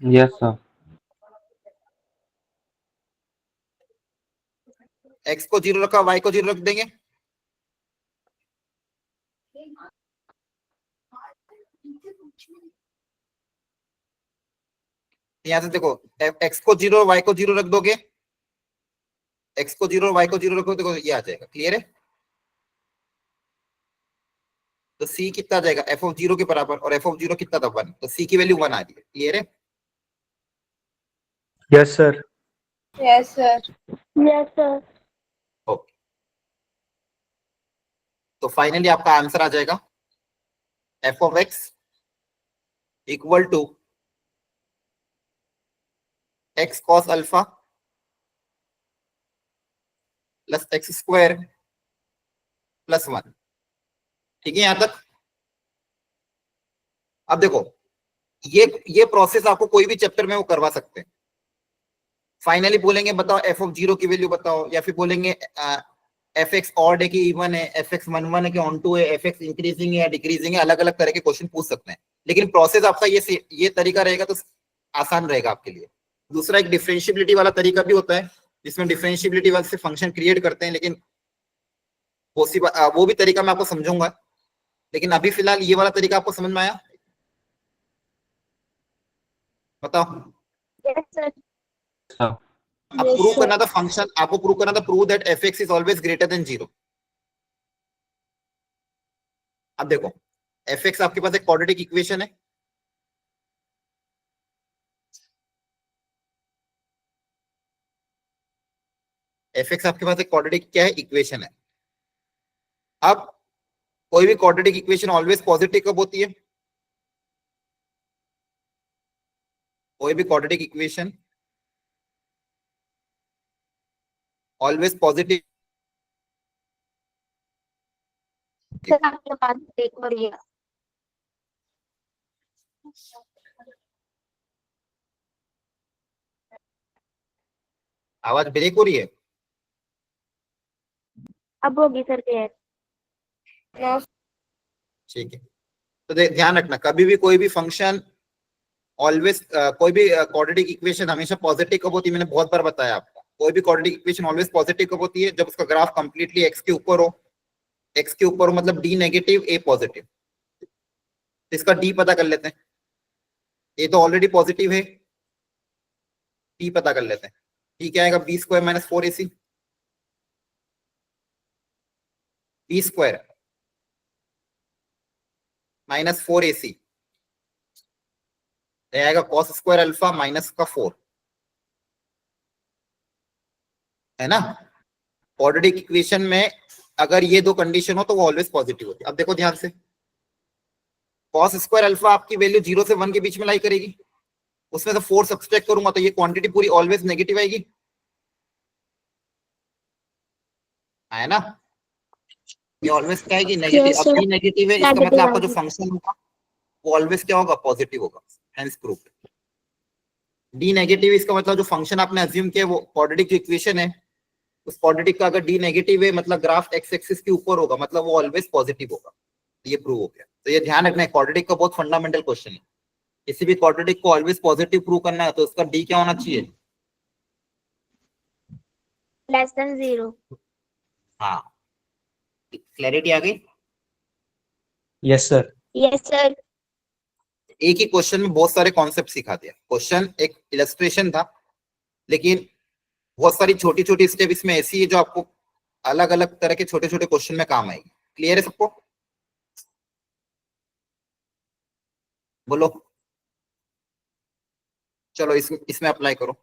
Yes, sir. एक्स को 0 रखा, वाई को 0 रख देंगे, यहां से देखो एक्स को 0 वाई को 0 रख दोगे x को 0 y को 0 रखो तो ये आ जाएगा। क्लियर है? तो c कितना आ जाएगा f ऑफ 0 के बराबर, और f ऑफ 0 कितना था 1, तो c की वैल्यू 1 आ रही है। क्लियर है? Yes sir. Yes, sir. Yes, sir. Okay, तो फाइनली आपका आंसर आ जाएगा f of x equal to x cos alpha plus x square plus 1। ठीक है यहां तक? अब देखो, ये प्रोसेस आपको कोई भी चैप्टर में वो करवा सकते हैं। फाइनली बोलेंगे बताओ f ऑफ 0 की वैल्यू बताओ, या फिर बोलेंगे एफ एक्स ऑड है कि इवन है, एफ एक्स वन वन है कि ऑन टू है, एफ एक्स इंक्रीजिंग है या डिक्रीजिंग है, अलग अलग तरह के क्वेश्चन पूछ सकते हैं। लेकिन प्रोसेस आपका ये तरीका रहेगा तो आसान रहेगा आपके लिए। दूसरा एक डिफरेंशिएबिलिटी वाला तरीका भी होता है, जिसमें डिफरेंशिएबिलिटी वाले से फंक्शन क्रिएट करते हैं, लेकिन वो भी तरीका मैं आपको समझूंगा। लेकिन अभी फिलहाल ये वाला तरीका आपको समझ में आया? बताओ। Yes, sir. sir. अब Yes, प्रूव sir. करना था फंक्शन, आपको प्रूव करना था prove that F x is always greater than 0। अब देखो, एफ एक्स आपके पास एक क्वाड्रेटिक इक्वेशन है, एफ एक्स आपके पास एक क्वाड्रेटिक क्या है, इक्वेशन है। अब कोई भी क्वाड्रेटिक इक्वेशन ऑलवेज पॉजिटिव कब होती है? कोई भी quadratic equation always positive. Sir, आपके पास एक और ये आवाज ब्रेक हो रही है? अब होगी सर क्लियर। No, ठीक है, तो ध्यान रखना, कभी भी कोई भी फंक्शन ऑलवेज कोई भी क्वाड्रेटिक इक्वेशन हमेशा पॉजिटिव कब होती है? मैंने बहुत बार बताया आपको, कोई भी क्वाड्रेटिक इक्वेशन ऑलवेज पॉजिटिव कब होती है? जब उसका ग्राफ कंप्लीटली एक्स के ऊपर हो। एक्स के ऊपर हो मतलब डी नेगेटिव ए पॉजिटिव। इसका डी पता कर लेते हैं, ए तो ऑलरेडी पॉजिटिव है, डी पता कर लेते हैं। डी क्या आएगा? B square minus 4ac, b square minus 4ac आएगा कॉस स्क्वायर अल्फा माइनस का 4, है ना? क्वाड्रेटिक इक्वेशन में अगर ये दो कंडीशन हो तो वो ऑलवेज पॉजिटिव होती है। अब देखो ध्यान से, कॉस स्क्वायर अल्फा आपकी वैल्यू 0 से 1 के बीच में लाई करेगी, उसमें से 4 सब्सट्रैक्ट करूंगा तो ये क्वांटिटी पूरी ऑलवेज नेगेटिव आएगी, है ना? ये ऑलवेज क्या है कि नेगेटिव। Yes, अब sir. डी नेगेटिव है, इसका Negative मतलब आपका जो आएगी। फंक्शन होगा वो ऑलवेज क्या होगा? पॉजिटिव होगा। Hence proof. डी नेगेटिव इसका मतलब जो फंक्शन आपने अज्यूम किया वो क्वाड्रेटिक जो इक्वेशन है, उस क्वाड्रेटिक का अगर डी नेगेटिव है मतलब ग्राफ एक्स एक्सिस के ऊपर होगा, मतलब वो ऑलवेज पॉजिटिव होगा। ये प्रूव हो गया। तो ये ध्यान रखना है, क्वाड्रेटिक का बहुत फंडामेंटल क्वेश्चन है। किसी भी क्वाड्रेटिक को ऑलवेज पॉजिटिव प्रूव करना है तो उसका डी क्या होना चाहिए? Less than 0. हाँ, क्लैरिटी आ गई? Yes sir. Yes, sir. एक ही क्वेश्चन में बहुत सारे कॉन्सेप्ट सिखा दिया। क्वेश्चन एक इलस्ट्रेशन था, लेकिन बहुत सारी छोटी छोटी स्टेप इसमें ऐसी है जो आपको अलग अलग तरह के छोटे छोटे क्वेश्चन में काम आएगी। क्लियर है सबको? बोलो। चलो इसमें अप्लाई करो।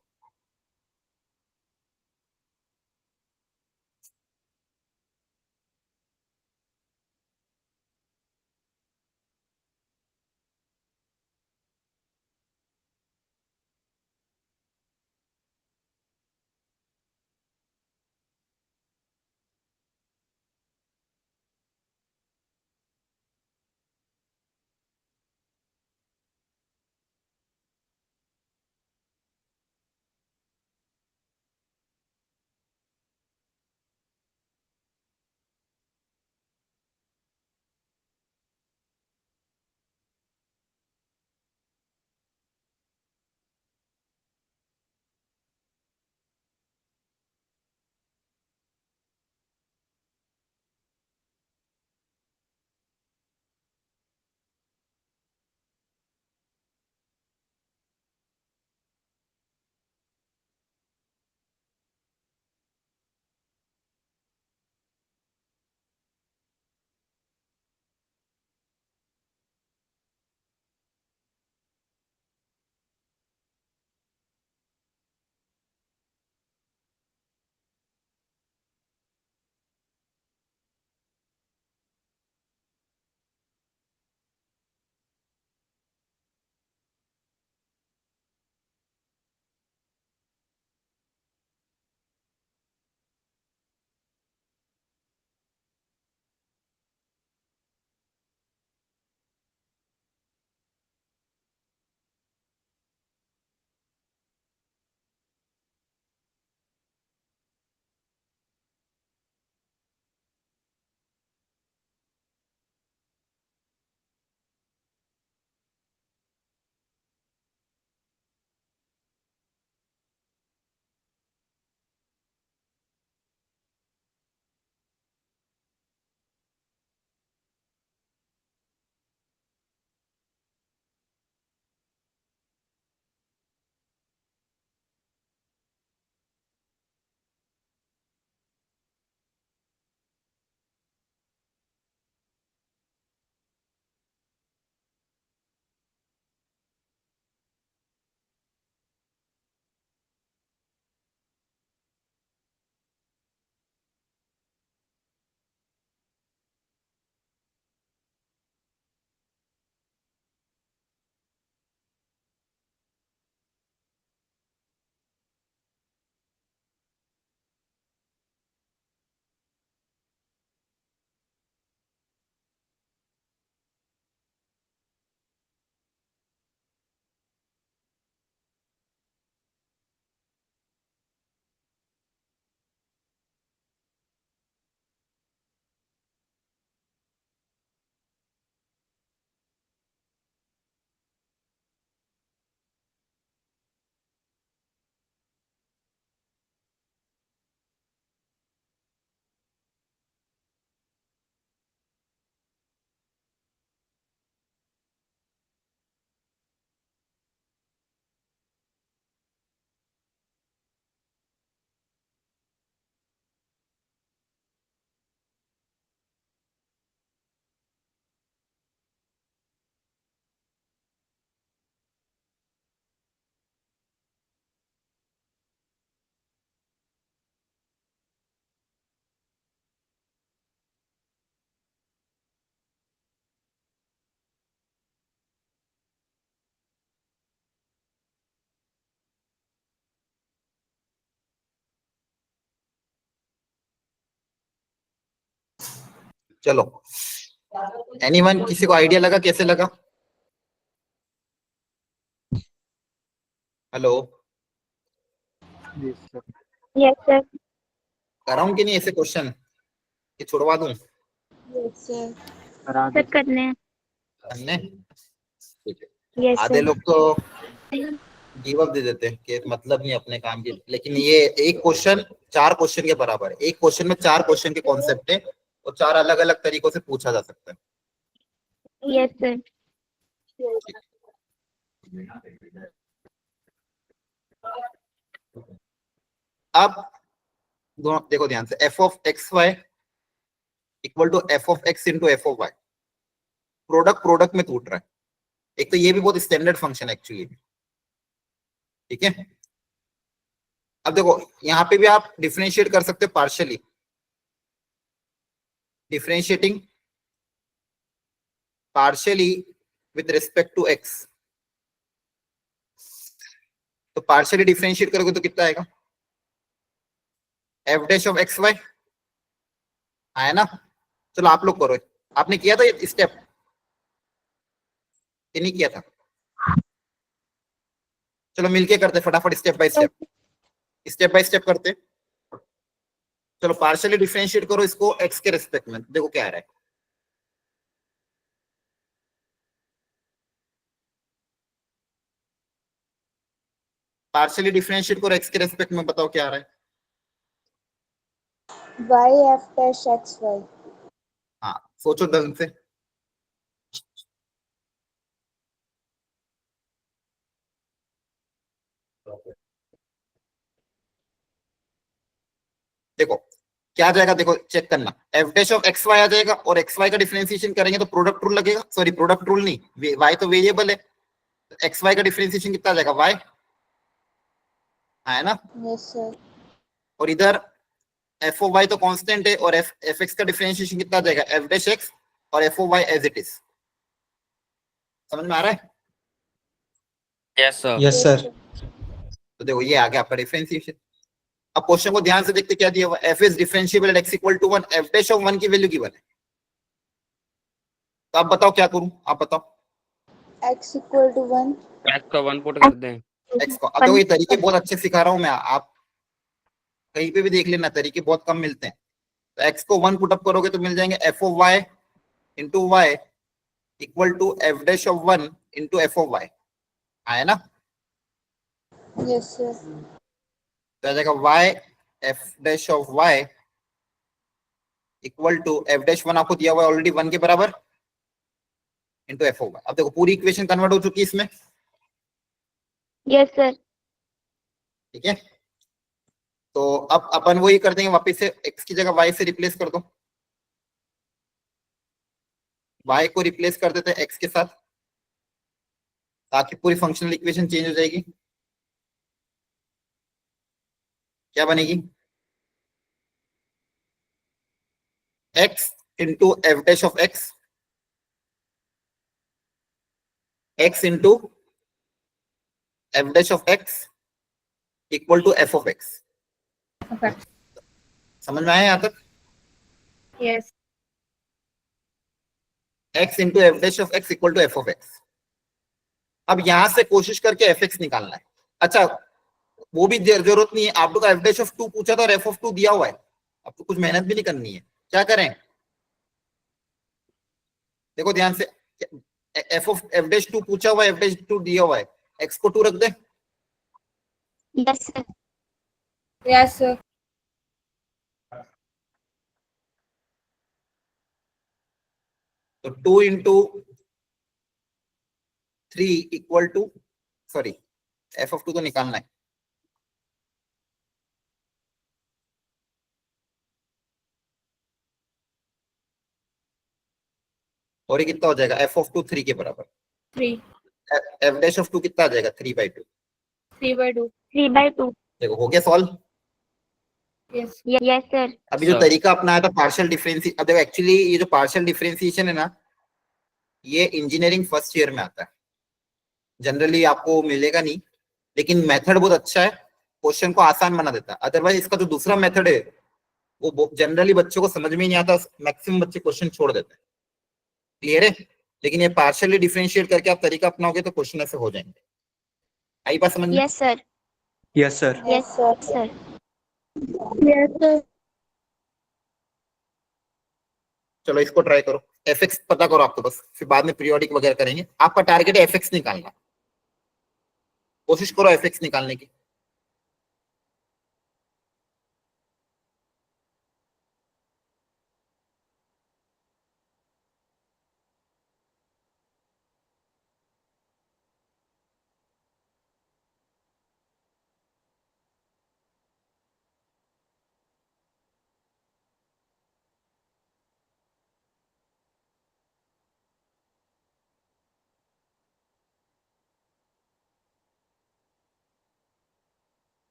चलो, एनीवन, किसी को आइडिया लगा कैसे लगा? Hello, Yes, sir. कराऊं कि नहीं ऐसे क्वेश्चन, कि छुड़वा दूं? Yes, sir. सर करने हैं. करने, ठीक है। Yes, आधे sir. लोग तो गिव अप दे देते हैं कि मतलब नहीं अपने काम की, लेकिन ये एक क्वेश्चन 4 क्वेश्चन के बराबर है। एक क्वेश्चन में 4 क्वेश्चन के कॉन्सेप्ट है और 4 अलग अलग तरीकों से पूछा जा सकता है। Yes, sir. अब दोनों देखो ध्यान से, f of x y equal to f of x into f of y, product product में टूट रहा है। एक तो ये भी बहुत स्टैंडर्ड फंक्शन है एक्चुअली, ठीक है। अब देखो यहाँ पे भी आप डिफरेंशिएट कर सकते हो partially, differentiating partially with respect to x. तो पार्शियली डिफरेंशिएट करोगे तो कितना आएगा? F dash of x y आया ना। चलो आप लोग करो, आपने किया था ये स्टेप कि नहीं किया था? चलो मिलके करते फटाफट, step by step, step by step करते। चलो पार्शियली डिफरेंशिएट करो इसको एक्स के रिस्पेक्ट में, देखो क्या आ रहा है। पार्शियली डिफरेंशिएट करो एक्स के रिस्पेक्ट में, बताओ क्या आ रहा है। y f dash x y. हाँ सोचो ढंग से। देखो क्या आ जाएगा, देखो चेक करना, F dash of x Y आ जाएगा और एक्स वाई का डिफरेंशिएशन करेंगे तो प्रोडक्ट रूल लगेगा। सॉरी प्रोडक्ट रूल नहीं, वाई तो वेरिएबल है, एक्स वाई का डिफरेंशिएशन कितना आ जाएगा? वाई है ना। Yes, sir. और इधर एफ ओ वाई तो कांस्टेंट है और एफ एफ एक्स का डिफरेंशिएशन कितना आ जाएगा? एफ डैश एक्स और f of y as it is. समझ में आ रहा है? Yes, sir. Yes sir. तो देखो ये आ गया आपका डिफरेंशिएशन। अब क्वेश्चन को ध्यान से देखते, क्या दिया हुआ? F is differentiable at x equal to 1, f dash of 1 की वैल्यू गिवन है। तो आप बताओ क्या करूं, आप बताओ। x equal to 1. X का 1 पुट कर दें। एक्स को, अब देखो ये तरीके बहुत अच्छे सिखा रहा हूं मैं, आप कहीं पे भी देख लेना, तरीके बहुत कम मिलते हैं। तो एक्स को 1 पुट अप करोगे तो मिल जाएंगे f of y into y equal to f dash of 1 into f of y, आया ना। Yes, sir. तो आ जाएगा y f dash of y equal to f dash 1 आपको दिया हुआ है ऑलरेडी 1 के बराबर इंटू एफ ऑफ वाई। अब देखो पूरी इक्वेशन कन्वर्ट हो चुकी है इसमें, Yes, sir. ठीक है। तो अब अपन वही कर देंगे, वापस से x की जगह y से रिप्लेस कर दो, y को रिप्लेस कर देते हैं x के साथ, ताकि पूरी फंक्शनल इक्वेशन चेंज हो जाएगी। क्या बनेगी? x into f dash of x, x into f dash of x equal to f of x। समझ में आया यहाँ तक? Yes. x into f dash of x equal to f of x। अब यहां से कोशिश करके एफ एक्स निकालना है। अच्छा वो भी जरूरत नहीं है, आप लोग एफ डैश ऑफ 2 पूछा था और एफ ऑफ 2 दिया हुआ है, अब तो कुछ मेहनत भी नहीं करनी है। क्या करें, देखो ध्यान से, एफ ऑफ एफ डैश 2 पूछा हुआ है, एफ डैश 2 दिया हुआ है, एक्स को 2 रख दे। Yes, sir. Yes, sir. तो 2 into 3 equal to, sorry f of 2 तो निकालना है, और ये कितना हो जाएगा? एफ ऑफ 2 3 के बराबर, 3. एफ डैश ऑफ 2 कितना आ जाएगा? 3/2। 3/2. 3/2. देखो हो गया सॉल्व। Yes. Yes, sir. अभी जो Sir. तरीका अपनाया था पार्शियल डिफरेंशिएशन, अब देखो एक्चुअली ये जो पार्शियल डिफरेंशिएशन है ना, ये इंजीनियरिंग फर्स्ट ईयर में आता है, जनरली आपको मिलेगा नहीं, लेकिन मेथड बहुत अच्छा है, क्वेश्चन को आसान बना देता है। अदरवाइज इसका जो दूसरा मेथड है वो जनरली बच्चों को समझ में ही नहीं आता, मैक्सिमम बच्चे क्वेश्चन छोड़ देते हैं। क्लियर है? लेकिन ये पार्शियली डिफरेंशिएट करके आप तरीका अपनाओगे तो क्वेश्चन ऐसे हो जाएंगे। आई बात समझ में? Yes, sir. Yes sir. Yes, sir. Yes, sir. चलो इसको ट्राई करो, एफ एक्स पता करो आपको बस, फिर बाद में पीरियोडिक वगैरह करेंगे। आपका टारगेट है एफ एक्स निकालना, कोशिश करो एफ एक्स निकालने की।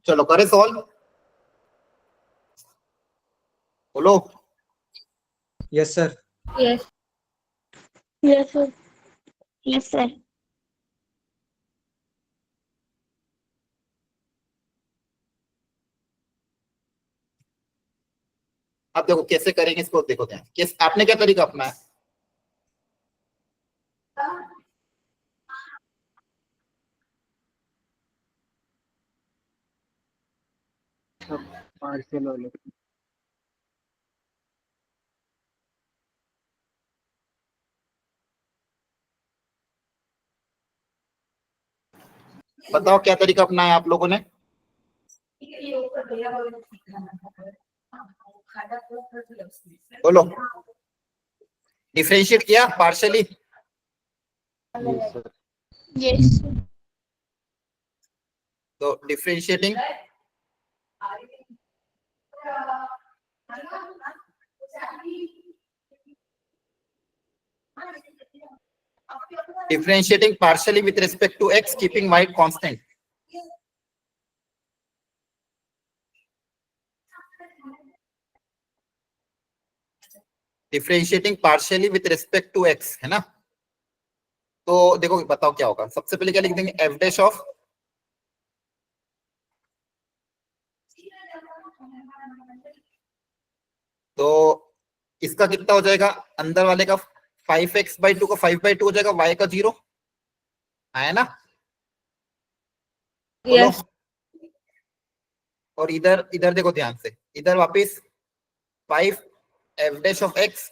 चलो करे सॉल्व, बोलो। Yes sir. Yes. Yes, sir. Yes, sir. अब देखो कैसे करेंगे इसको, देखो ध्यान, कैसे आपने क्या तरीका अपनाया? पार्शियल वाले। बताओ क्या तरीका अपनाया आप लोगों ने? बोलो, डिफरेंशिएट किया पार्शियली? Yes. तो differentiating differentiating partially with respect to x, keeping y constant. Differentiating partially with respect to x, है ना? तो देखो बताओ क्या होगा। सबसे पहले क्या लिख देंगे? एफ डैश ऑफ तो इसका कितना हो जाएगा? अंदर वाले का 5x/2 का 5/2 हो जाएगा, y का 0 है ना? बोलो। Yes. और इधर इधर देखो ध्यान से, इधर वापिस 5 f dash of x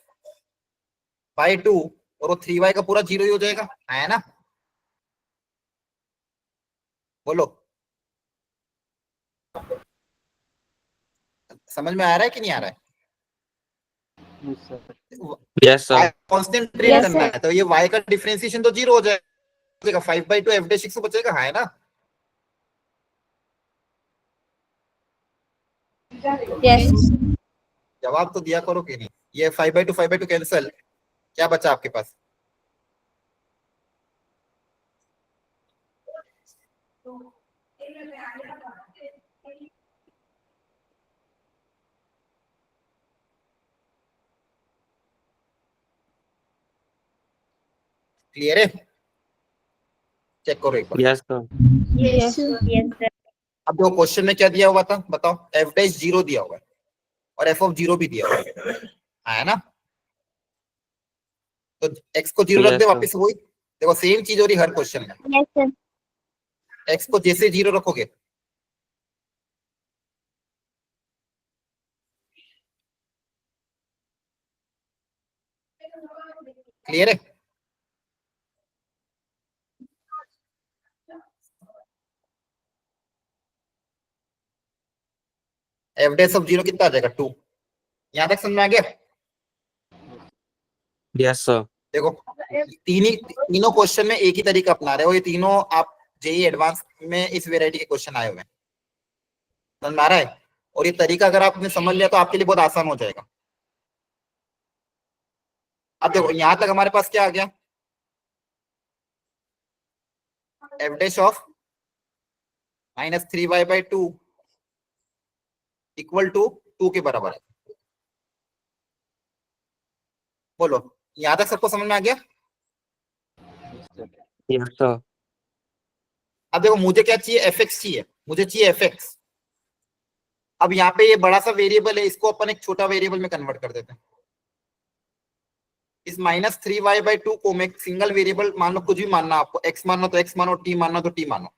by 2 और वो 3y का पूरा 0 ही हो जाएगा, है ना? बोलो, समझ में आ रहा है कि नहीं आ रहा है? Yes, sir. कॉन्स्टेंट्रेट Yes, करना sir. है तो ये y का डिफरेंशिएशन तो 0 हो जाएगा, 5/2 एफ डैश x बचेगा, है ना? Yes. जवाब तो दिया करो कि नहीं? ये 5/2 कैंसिल, क्या बचा आपके पास? क्लियर है? चेक करो एक बार। Yes, sir. Yes. Yes, sir. अब देखो क्वेश्चन में क्या दिया हुआ था बताओ? एफ डैश 0 दिया हुआ है और एफ ऑफ 0 भी दिया हुआ है ना? तो एक्स को 0 रख Yes, दे, sir. वापस वही देखो सेम चीज हो रही हर क्वेश्चन में। Yes, sir. एक्स को जैसे 0 रखोगे क्लियर है? एफ डैश ऑफ 0 कितना आ जाएगा? 2। यहां तक समझ में आ गया? Yes, sir. देखो तीनों क्वेश्चन में एक ही तरीका अपना रहे हो, ये तीनों आप जेई एडवांस में इस वेराइटी के क्वेश्चन आए हुए हैं, समझ में आ रहा है? और ये तरीका अगर आपने समझ लिया तो आपके लिए बहुत आसान हो जाएगा। अब देखो यहां तक हमारे पास क्या आ गया? F dash of -3y/2 equal to 2 के बराबर है। बोलो, यहां तक सबको समझ में आ गया? Yes, sir. अब देखो मुझे क्या चाहिए? fx चाहिए, मुझे चाहिए fx। अब यहाँ पे ये बड़ा सा वेरिएबल है, इसको अपन एक छोटा वेरिएबल में कन्वर्ट कर देते हैं। इस -3y/2 को मैं सिंगल वेरिएबल मान लो, कुछ भी मानना आपको, x मानो तो x मानो, t मानो तो t मानो।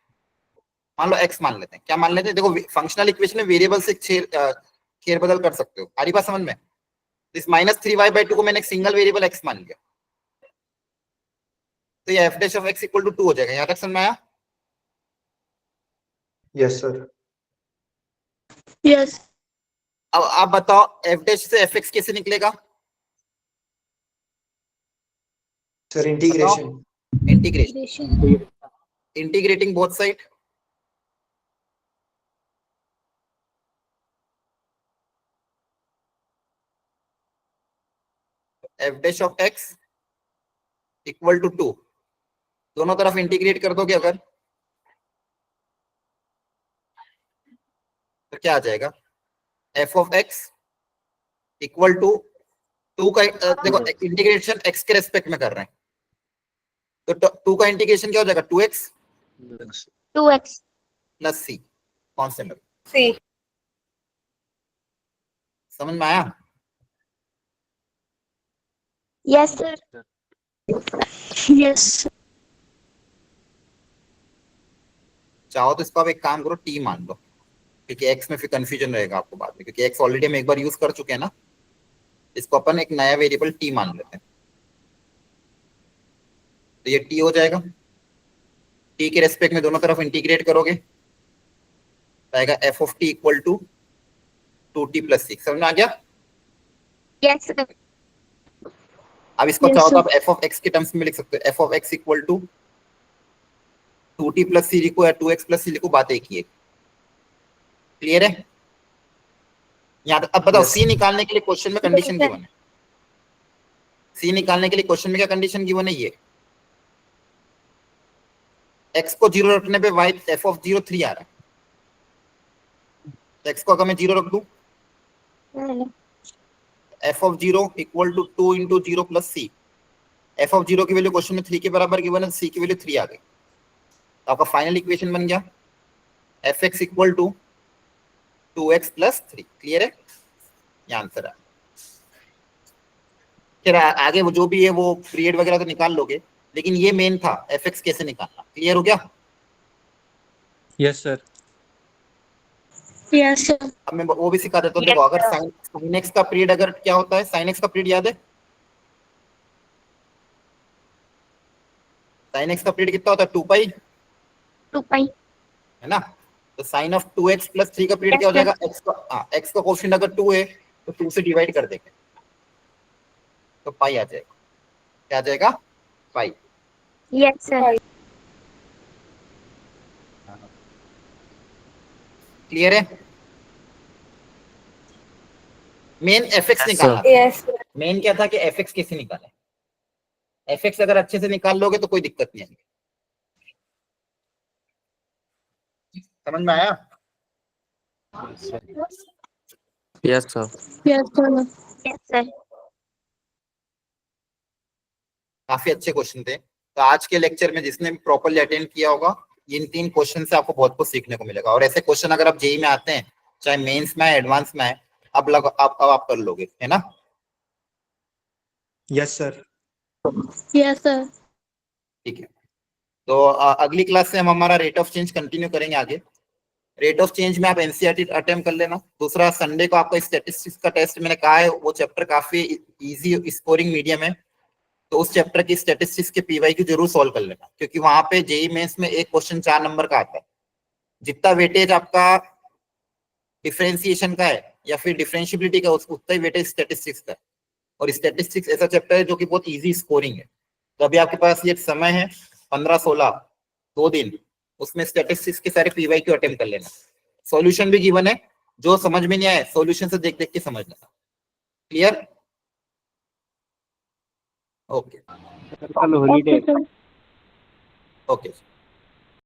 मान लो x मान लेते हैं, क्या मान लेते हैं? देखो फंक्शनल इक्वेशन में वेरिएबल से फेर बदल कर सकते हो, आरी बात समझ में? इस -3y/2 को मैंने एक सिंगल वेरिएबल x मान लिया, तो ये f dash of x equal to 2 हो जाएगा। यहाँ तक समझ में आया? Yes sir. Yes. अब आप बताओ f डैश से fx कैसे निकलेगा? Sir integration. Integration, integrating both side, f dash of x equal to 2, दोनों तरफ इंटीग्रेट कर दोगे अगर तो क्या आ जाएगा? f of x equal to 2 का देखो इंटीग्रेशन x के रेस्पेक्ट में कर रहे हैं, तो 2 का इंटीग्रेशन क्या हो जाएगा? 2x 2x. Plus c constant. C. समझ में आया? Yes, sir. Yes. चाहो तो इसको आप एक काम करो, t मान लो, क्योंकि x में फिर कंफ्यूजन रहेगा आपको बाद में, क्योंकि x ऑलरेडी हम एक बार यूज कर चुके हैं ना। इसको अपन एक नया वेरिएबल t मान लेते हैं, तो ये t हो जाएगा। टी के रेस्पेक्ट में दोनों तरफ इंटीग्रेट करोगे तो आएगा f of t equal to 2t plus 6। समझ में आ गया? Yes, sir. अब इसको Yes, चाहो तो sir. आप एफ ऑफ एक्स के टर्म्स में लिख सकते हो, F of X equal to 2t plus C लिखो या 2x प्लस सी लिखो, बात एक ही है। क्लियर है? यहाँ अब बताओ Yes. सी निकालने के लिए क्वेश्चन में कंडीशन Yes, sir. गिवन है। सी निकालने के लिए क्वेश्चन में क्या कंडीशन गिवन है? ये x को 0 रखने पे y f ऑफ 0 3 आ रहा है। x को अगर मैं 0 रख दूं, f of 0 equal to 2 into 0 plus C. f of 0 की वैल्यू क्वेश्चन में 3 के बराबर गिवन है, c की वैल्यू 3 आ गई, तो आपका फाइनल इक्वेशन बन गया f x equal to 2x plus 3। Clear है? ये आंसर है। फिर आगे वो जो भी है वो पीरियड वगैरह तो निकाल लोगे, लेकिन ये मेन था एफ एक्स कैसे निकालना। क्लियर हो गया? Yes, sir. Yes, sir. अब मैं वो भी सिखा देता हूँ। Yes, देखो अगर sir. साइन एक्स का पीरियड अगर क्या होता है, साइन एक्स का पीरियड याद है? साइन एक्स का पीरियड कितना होता है? 2 पाई, 2 pi. है ना? तो साइन ऑफ 2x प्लस 3 का पीरियड Yes, क्या हो sir. जाएगा? x का x का कोएफिशिएंट अगर 2 है तो 2 से डिवाइड कर देंगे तो पाई आ जाएगा। क्या आ जाएगा? पाई। Yes, sir. क्लियर है? मेन एफ एक्स Yes, निकालना। Yes, sir. मेन क्या था कि एफ एक्स कैसे निकाले। एफ एक्स अगर अच्छे से निकाल लोगे तो कोई दिक्कत नहीं आएगी। समझ में आया? Yes, sir. Yes, sir. Yes, sir. काफी अच्छे क्वेश्चन थे। तो आज के लेक्चर में जिसने भी प्रॉपर्ली अटेंड किया होगा, इन 3 क्वेश्चन से आपको बहुत कुछ सीखने को मिलेगा। और ऐसे क्वेश्चन अगर आप जेई में आते हैं, चाहे मेंस में आए, एडवांस में आए, आप कर लोगे, है ना? Yes, sir. Yes, sir. ठीक है। तो अगली क्लास से हम हमारा रेट ऑफ चेंज कंटिन्यू करेंगे आगे। रेट ऑफ चेंज में आप एनसीईआरटी अटेम्प्ट कर लेना। दूसरा, संडे को आपका स्टैटिस्टिक्स का टेस्ट मैंने कहा है, वो चैप्टर काफी इजी स्कोरिंग मीडियम है, तो उस चैप्टर की स्टैटिस्टिक्स के पीवाई की जरूर सॉल्व कर लेना, क्योंकि वहां पे जेई मेंस में एक क्वेश्चन 4 नंबर का आता है। जितना वेटेज आपका डिफरेंशिएशन का है या फिर डिफरेंशिएबिलिटी का, उतना ही वेटेज स्टैटिस्टिक्स का है। और स्टैटिस्टिक्स ऐसा चैप्टर है जो कि बहुत इजी स्कोरिंग है। तो अभी आपके पास ये समय है 15-16 2 दिन, उसमें स्टैटिस्टिक्स के सारे पीवाई क्यू अटेम्प्ट कर लेना। सॉल्यूशन भी गिवन है, जो समझ में नहीं आए सॉल्यूशन से देख देख के समझ लेना। Clear? Okay Okay, sir. Okay.